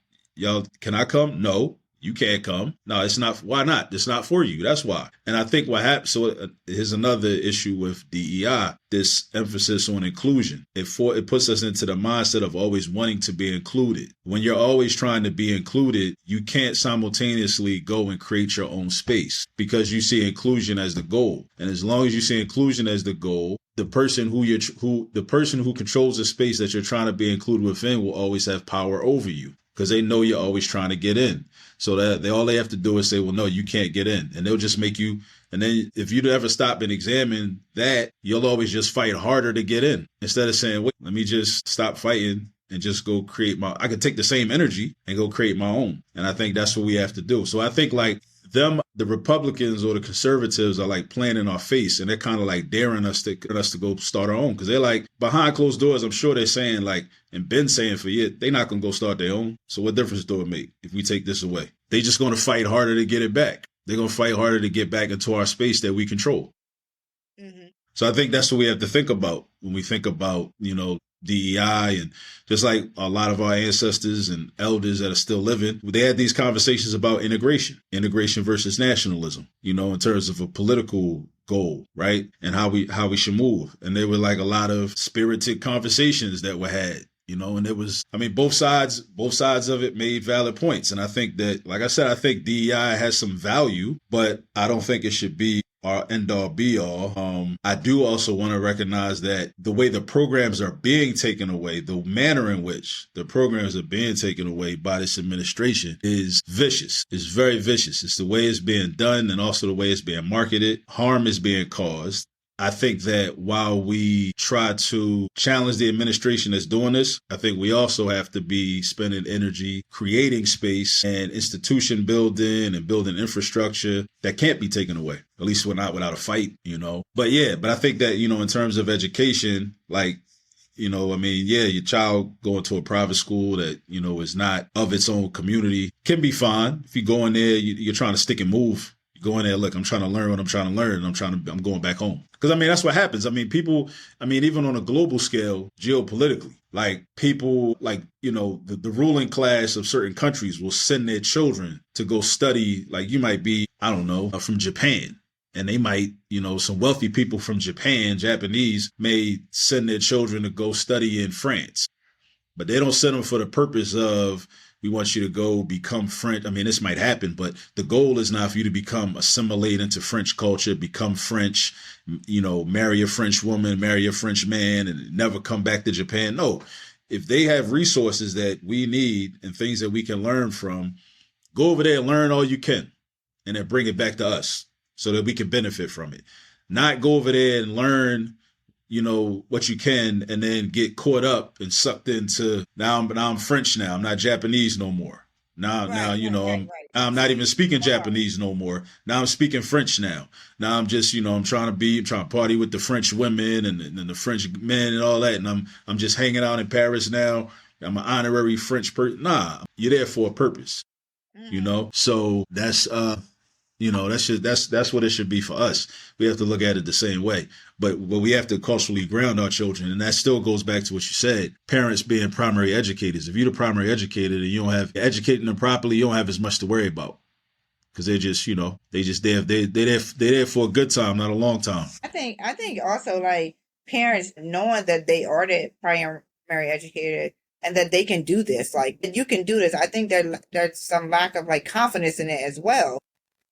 can I come? No. You can't come. No, it's not. Why not? It's not for you. That's why. And I think what happens, so here's another issue with DEI, this emphasis on inclusion. It puts us into the mindset of always wanting to be included. When you're always trying to be included, you can't simultaneously go and create your own space because you see inclusion as the goal. And as long as you see inclusion as the goal, the person who controls the space that you're trying to be included within will always have power over you because they know you're always trying to get in. So that all they have to do is say, well, no, you can't get in. And they'll just make you. And then if you ever stop and examine that, you'll always just fight harder to get in instead of saying, wait, let me just stop fighting and just go I could take the same energy and go create my own. And I think that's what we have to do. So I think like the Republicans or the conservatives are like playing in our face and they're kind of like daring us to go start our own. Cause they're like behind closed doors. I'm sure they're saying like, and been saying for years, they're not going to go start their own. So what difference do it make if we take this away? They just going to fight harder to get it back. They're going to fight harder to get back into our space that we control. Mm-hmm. So I think that's what we have to think about when we think about, DEI, and just like a lot of our ancestors and elders that are still living, they had these conversations about integration versus nationalism, in terms of a political goal, right? And how we should move. And there were like a lot of spirited conversations that were had, and it was, both sides of it made valid points. And I think that, like I said, I think DEI has some value, but I don't think it should be our end all be all. I do also want to recognize that the way the programs are being taken away, the manner in which the programs are being taken away by this administration is vicious. It's very vicious. It's the way it's being done and also the way it's being marketed. Harm is being caused. I think that while we try to challenge the administration that's doing this, I think we also have to be spending energy creating space and institution building and building infrastructure that can't be taken away. At least we're not without a fight, But I think that, in terms of education, like, your child going to a private school that, is not of its own community can be fine. If you go in there, you're trying to stick and move. Go in there, look, I'm trying to learn what I'm trying to learn, and I'm going back home. Because, that's what happens. People, even on a global scale, geopolitically, like people like, the ruling class of certain countries will send their children to go study, like you might be, I don't know, from Japan. And they might, some wealthy people from Japan, Japanese, may send their children to go study in France. But they don't send them for the purpose of, we want you to go become French. This might happen, but the goal is not for you to assimilate into French culture, become French, marry a French woman, marry a French man, and never come back to Japan. No, if they have resources that we need and things that we can learn from, go over there and learn all you can, and then bring it back to us so that we can benefit from it. Not go over there and learn what you can and then get caught up and sucked into now I'm French now. I'm not Japanese no more. Now, I'm not even speaking Japanese no more. Now I'm speaking French now. Now I'm just, I'm trying to party with the French women and the French men and all that. And I'm just hanging out in Paris now. I'm an honorary French person. Nah, you're there for a purpose, So that's, that's what it should be for us. We have to look at it the same way. But we have to culturally ground our children. And that still goes back to what you said, parents being primary educators. If you're the primary educator and you don't have educating them properly, you don't have as much to worry about. Because they're just, they're there for a good time, not a long time. I think also like parents knowing that they are the primary educator and that they can do this, like you can do this. I think that there's some lack of like confidence in it as well.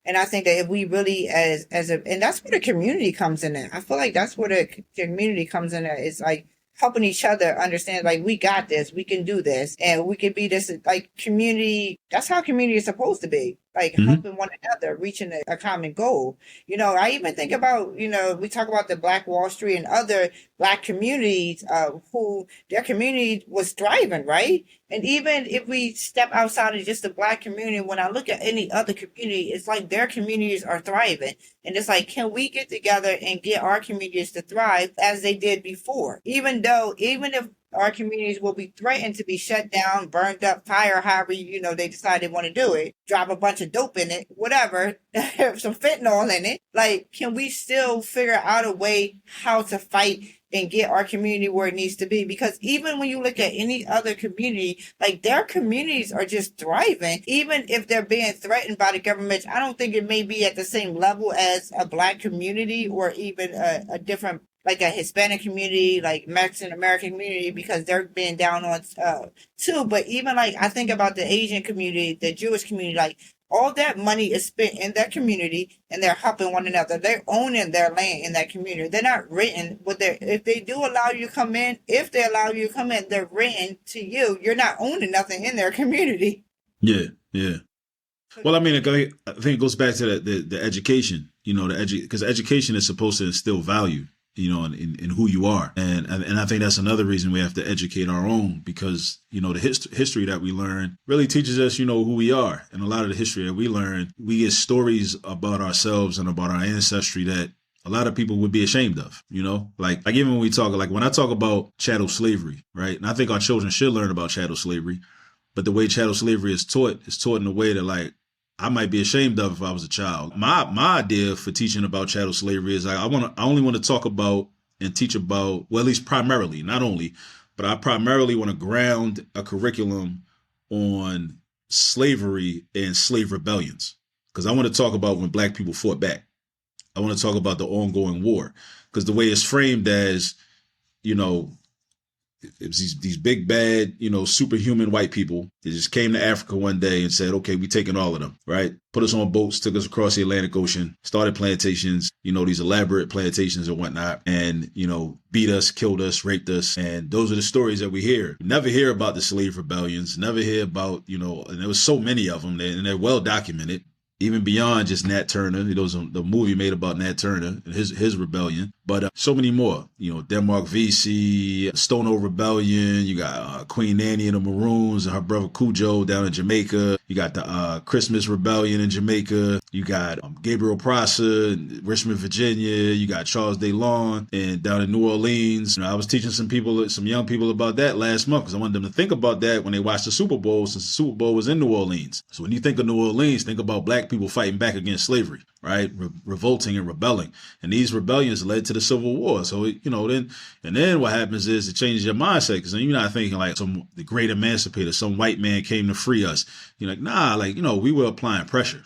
And I think that if we really and that's where the community comes in at. I feel like that's where the community comes in at. It's like helping each other understand, like, we got this, we can do this, and we can be this, like, community. That's how community is supposed to be, like, helping one another, reaching a common goal. I even think about, we talk about the Black Wall Street and other Black communities who their community was thriving, right? And even if we step outside of just the Black community, when I look at any other community, it's like their communities are thriving. And it's like, can we get together and get our communities to thrive as they did before? Even if our communities will be threatened to be shut down, burned up, fire, however, they decide they want to do it, drop a bunch of dope in it, whatever, some fentanyl in it. Like, can we still figure out a way how to fight and get our community where it needs to be? Because even when you look at any other community, like, their communities are just thriving. Even if they're being threatened by the government, I don't think it may be at the same level as a Black community or even a different, like a Hispanic community, like Mexican American community, because they're being down on too. But even like, I think about the Asian community, the Jewish community, like, all that money is spent in that community and they're helping one another. They're owning their land in that community. They're not renting. If they do allow you to come in, they're renting to you. You're not owning nothing in their community. Yeah, yeah. Well, I mean, I think it goes back to the education, because education is supposed to instill value, in who you are. And I think that's another reason we have to educate our own, because, the history that we learn really teaches us, who we are. And a lot of the history that we learn, we get stories about ourselves and about our ancestry that a lot of people would be ashamed of, like even when we talk, like when I talk about chattel slavery, right? And I think our children should learn about chattel slavery, but the way chattel slavery is taught in a way that, like, I might be ashamed of if I was a child. My idea for teaching about chattel slavery is I only want to talk about and teach about, well, at least primarily, not only, but I primarily want to ground a curriculum on slavery and slave rebellions. Because I want to talk about when Black people fought back. I want to talk about the ongoing war. Because the way it's framed as, it was these big, bad, superhuman white people that just came to Africa one day and said, okay, we taking all of them, right? Put us on boats, took us across the Atlantic Ocean, started plantations, these elaborate plantations and whatnot, and, beat us, killed us, raped us. And those are the stories that we hear. We never hear about the slave rebellions, never hear about, and there was so many of them, and they're well documented. Even beyond just Nat Turner, the movie made about Nat Turner and his rebellion, but so many more. Denmark Vesey, Stono Rebellion. You got Queen Annie and the Maroons and her brother Cujo down in Jamaica. You got the Christmas Rebellion in Jamaica. You got Gabriel Prosser in Richmond, Virginia. You got Charles DeLong and down in New Orleans. I was teaching some young people about that last month because I wanted them to think about that when they watched the Super Bowl, since the Super Bowl was in New Orleans. So when you think of New Orleans, think about Black people fighting back against slavery, right? Revolting and rebelling. And these rebellions led to the Civil War. So, then what happens is it changes your mindset, because then you're not thinking like the great emancipator, some white man came to free us. You're like, nah, we were applying pressure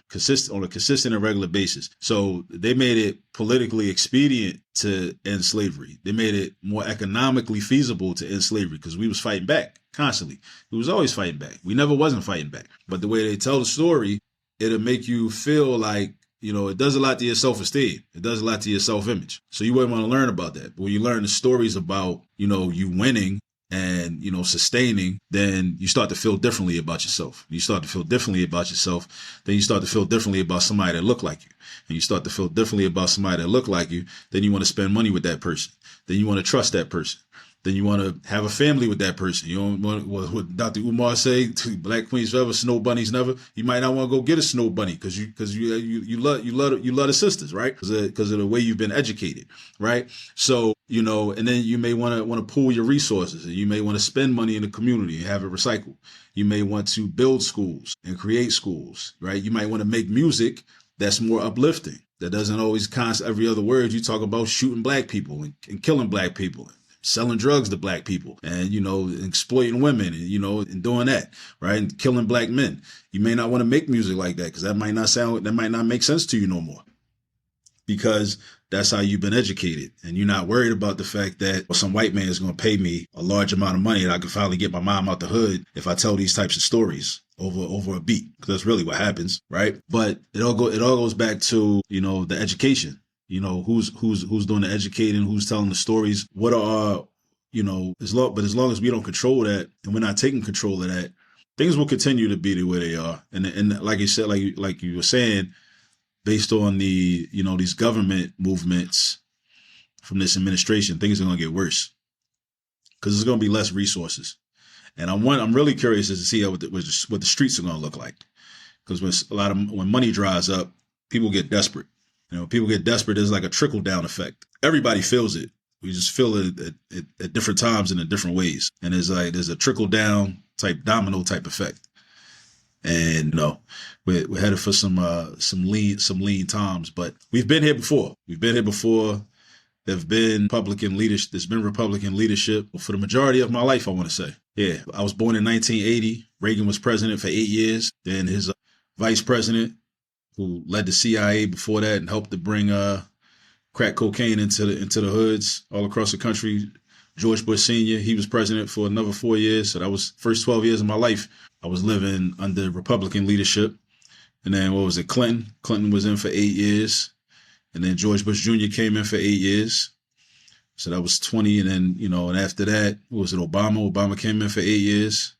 on a consistent and regular basis. So they made it politically expedient to end slavery. They made it more economically feasible to end slavery because we was fighting back constantly. We was always fighting back. We never wasn't fighting back. But the way they tell the story, it'll make you feel like, it does a lot to your self-esteem. It does a lot to your self-image. So you wouldn't want to learn about that. But when you learn the stories about, you winning and, sustaining, then you start to feel differently about yourself. You start to feel differently about yourself. Then you start to feel differently about somebody that look like you. And you start to feel differently about somebody that look like you. Then you want to spend money with that person. Then you want to trust that person. Then you want to have a family with that person. You don't want what Dr. Umar say, Black queens forever, snow bunnies never. You might not want to go get a snow bunny because you love the sisters, right? Because of the way you've been educated, right? So, and then you may want to pool your resources, and you may want to spend money in the community and have it recycled. You may want to build schools and create schools, right? You might want to make music that's more uplifting, that doesn't always every other word you talk about shooting Black people and killing Black people, selling drugs to Black people, and, exploiting women, and doing that, right? And killing Black men. You may not want to make music like that because that might not make sense to you no more, because that's how you've been educated. And you're not worried about the fact that some white man is going to pay me a large amount of money and I can finally get my mom out the hood if I tell these types of stories over a beat, because that's really what happens, right? But it all goes back to, the education. Who's doing the educating, who's telling the stories, what are, as long as we don't control that and we're not taking control of that, things will continue to be the way they are. And like you said, like you were saying, based on the, these government movements from this administration, things are going to get worse because there's going to be less resources. And I'm really curious as to see what the streets are going to look like, because when money dries up, people get desperate. People get desperate. There's like a trickle down effect. Everybody feels it. We just feel it at different times and in different ways. And there's a trickle down type domino type effect. And we're headed for some lean times, but we've been here before. There's been Republican leadership for the majority of my life, I want to say. Yeah, I was born in 1980. Reagan was president for 8 years. Then his vice president, who led the CIA before that and helped to bring crack cocaine into the hoods all across the country. George Bush Sr., he was president for another 4 years. So that was first 12 years of my life. I was living under Republican leadership. And then what was it? Clinton. Clinton was in for 8 years. And then George Bush Jr. came in for 8 years. So that was 20. And then, and after that, what was it? Obama. Obama came in for 8 years.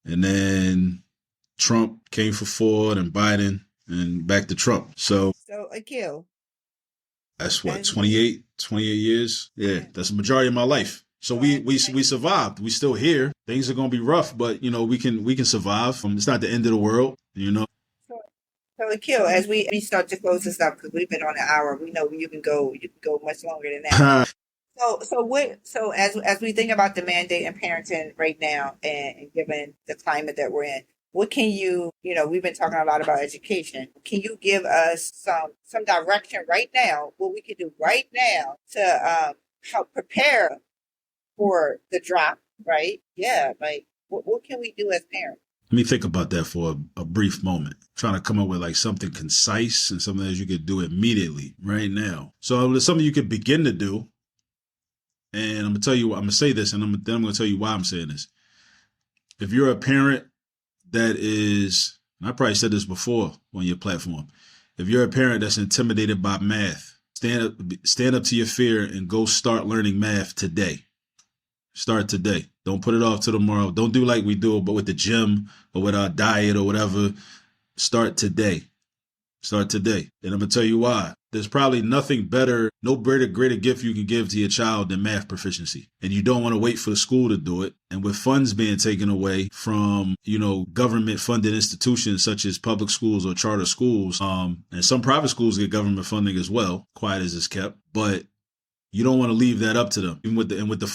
And then Trump came for 4, and Biden, and back to Trump. So Akil. That's what, 28 years? Yeah, that's the majority of my life. So we survived. We still here. Things are going to be rough, but, we can survive. It's not the end of the world, So Akil, as we start to close this up, because we've been on an hour, we know you can go much longer than that. So as we think about the mandate and parenting right now, and given the climate that we're in, what can we've been talking a lot about education. Can you give us some direction right now, what we can do right now to help prepare for the drop, right? Yeah, like what can we do as parents? Let me think about that for a brief moment. Trying to come up with like something concise and something that you could do immediately right now. So there's something you could begin to do. And I'm going to say this, and then I'm going to tell you why I'm saying this. If you're a parent that is, and I probably said this before on your platform, if you're a parent that's intimidated by math, stand up to your fear and go start learning math today. Start today. Don't put it off till tomorrow. Don't do like we do, but with the gym or with our diet or whatever. Start today. Start today. And I'm going to tell you why. There's probably nothing better, no greater gift you can give to your child than math proficiency. And you don't want to wait for the school to do it. And with funds being taken away from, government funded institutions such as public schools or charter schools, and some private schools get government funding as well, quiet as it's kept. But you don't want to leave that up to them. Even with the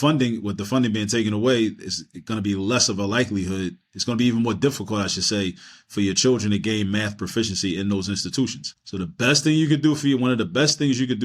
funding being taken away, it's going to be less of a likelihood. It's going to be even more difficult, I should say, for your children to gain math proficiency in those institutions. So one of the best things you could do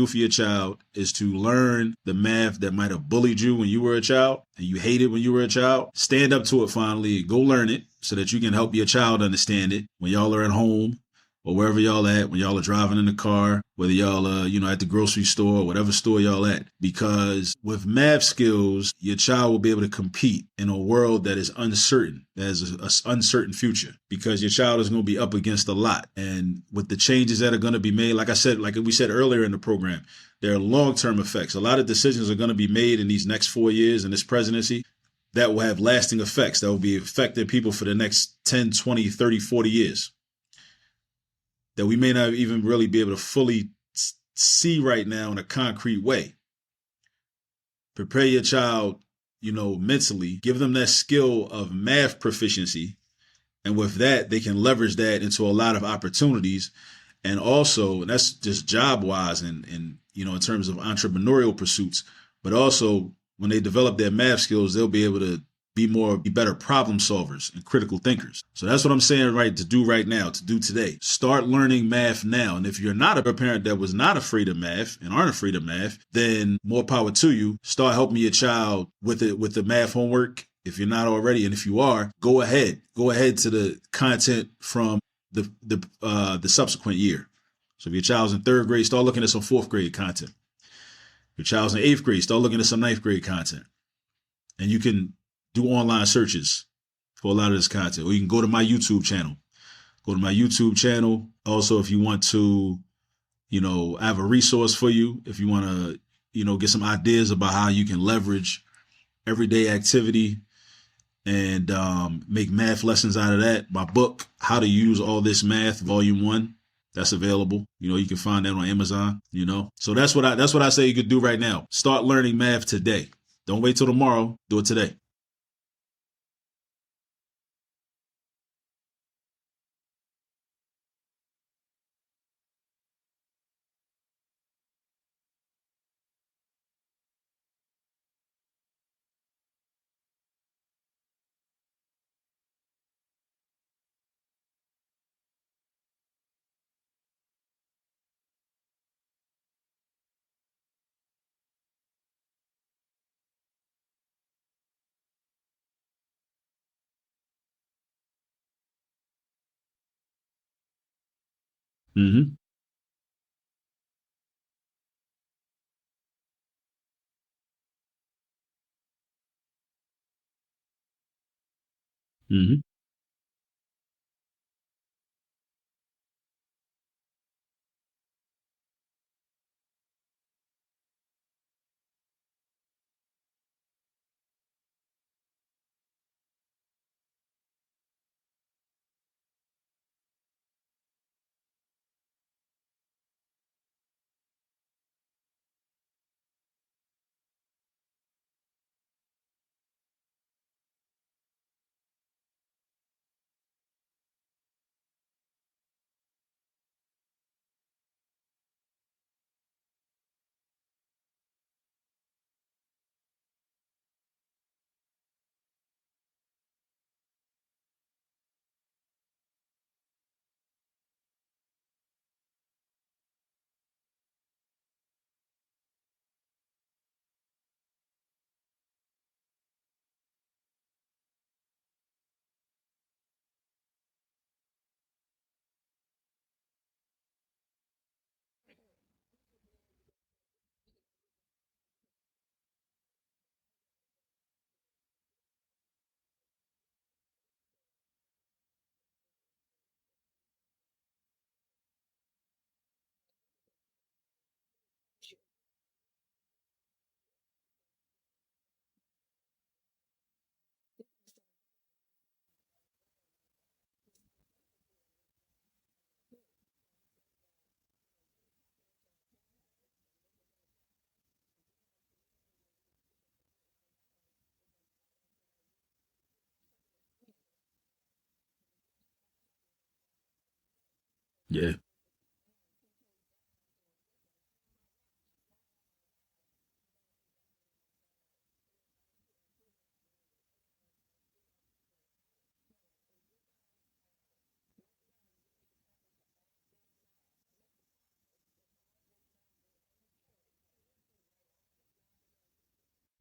for your child is to learn the math that might have bullied you when you were a child and you hated when you were a child. Stand up to it finally, go learn it so that you can help your child understand it when y'all are at home, or wherever y'all at, when y'all are driving in the car, whether y'all are, at the grocery store, whatever store y'all at. Because with math skills, your child will be able to compete in a world that is uncertain, that has an uncertain future, because your child is going to be up against a lot. And with the changes that are going to be made, like we said earlier in the program, there are long-term effects. A lot of decisions are going to be made in these next 4 years in this presidency that will have lasting effects, that will be affecting people for the next 10, 20, 30, 40 years. That we may not even really be able to fully see right now in a concrete way. Prepare your child, mentally, give them that skill of math proficiency. And with that, they can leverage that into a lot of opportunities. And also, and that's just job wise and in terms of entrepreneurial pursuits, but also when they develop their math skills, they'll be able to be better problem solvers and critical thinkers. So that's what I'm saying to do today. Start learning math now. And if you're not a parent that was not afraid of math and aren't afraid of math, then more power to you. Start helping your child with the math homework if you're not already. And if you are, go ahead to the content from the subsequent year. So if your child's in 3rd grade, start looking at some 4th grade content. If your child's in 8th grade, start looking at some 9th grade content. And you can do online searches for a lot of this content. Or you can go to my YouTube channel. Also, if you want to, I have a resource for you. If you want to, get some ideas about how you can leverage everyday activity and make math lessons out of that. My book, How to Use All This Math, Volume 1, that's available. You can find that on Amazon, So that's what I say you could do right now. Start learning math today. Don't wait till tomorrow. Do it today. Mm-hmm. Mm-hmm. Yeah.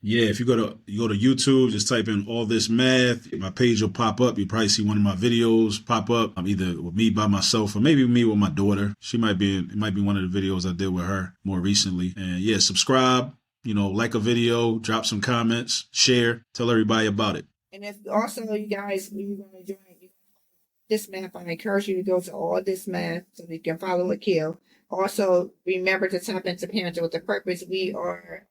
Yeah, if you go to YouTube, just type in all this math. My page will pop up. You probably see one of my videos pop up. I'm either with me by myself or maybe me with my daughter. It might be one of the videos I did with her more recently. And yeah, subscribe. Like a video, drop some comments, share, tell everybody about it. And if also you guys, you're going to join this math, I encourage you to go to all this math so you can follow Akil. Also, remember to tap into Parenting with a Purpose. We are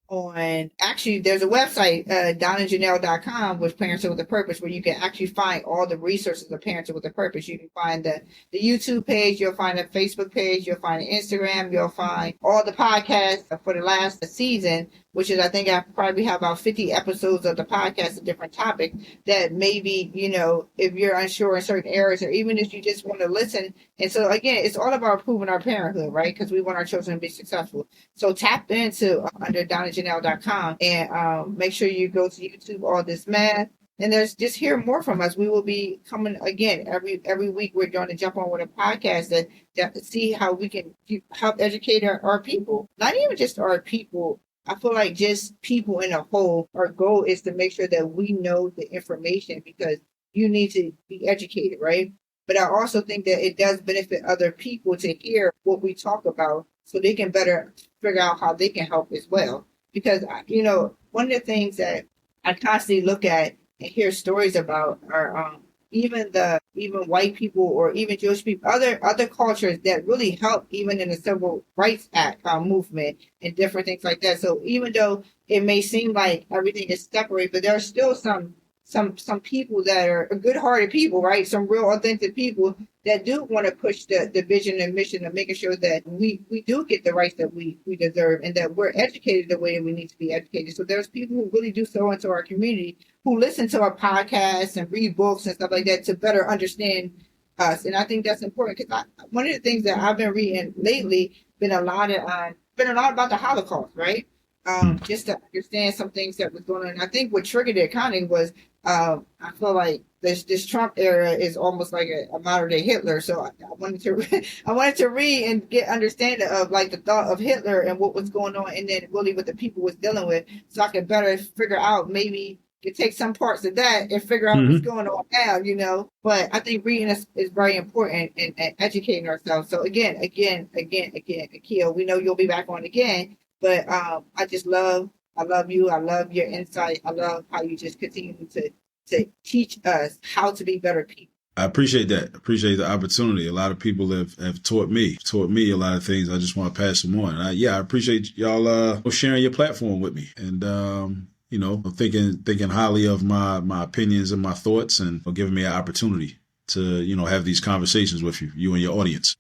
on actually there's a website donnajanelle.com with parenting with a purpose where you can actually find all the resources of parenting with a purpose. You can find the YouTube page, you'll find a Facebook page, you'll find an Instagram, you'll find all the podcasts for the last season, which is I think I probably have about 50 episodes of the podcast, a different topic that maybe if you're unsure in certain areas or even if you just want to listen. And so again, it's all about improving our parenthood, right? Because we want our children to be successful. So tap into under donnajanelle.com and make sure you go to YouTube, all this math. And there's just hear more from us. We will be coming again every week. We're going to jump on with a podcast that see how we can help educate our people. Not even just our people. I feel like just people in a whole. Our goal is to make sure that we know the information because you need to be educated, right? But I also think that it does benefit other people to hear what we talk about so they can better figure out how they can help as well. Because, one of the things that I constantly look at and hear stories about are even white people or even Jewish people, other cultures that really help even in the Civil Rights Act movement and different things like that. So even though it may seem like everything is separate, but there are still some people that are good-hearted people, right? Some real authentic people that do want to push the vision and mission of making sure that we do get the rights that we deserve and that we're educated the way we need to be educated. So there's people who really do so into our community who listen to our podcasts and read books and stuff like that to better understand us. And I think that's important because one of the things that I've been reading lately been a lot about the Holocaust, right? Just to understand some things that was going on. And I think what triggered it kind of was I feel like this Trump era is almost like a modern day Hitler. So I wanted to I wanted to read and get understanding of like the thought of Hitler and what was going on, and then really what the people was dealing with, so I could better figure out maybe You take some parts of that and figure out what's going on now, you know. But I think reading is very important and educating ourselves. So again, Akil, we know you'll be back on again. But I love you. I love your insight. I love how you just continue to teach us how to be better people. I appreciate that. I appreciate the opportunity. A lot of people have taught me a lot of things. I just want to pass them on. I appreciate y'all sharing your platform with me, and you know, thinking highly of my opinions and my thoughts, and giving me an opportunity to, you know, have these conversations with you and your audience.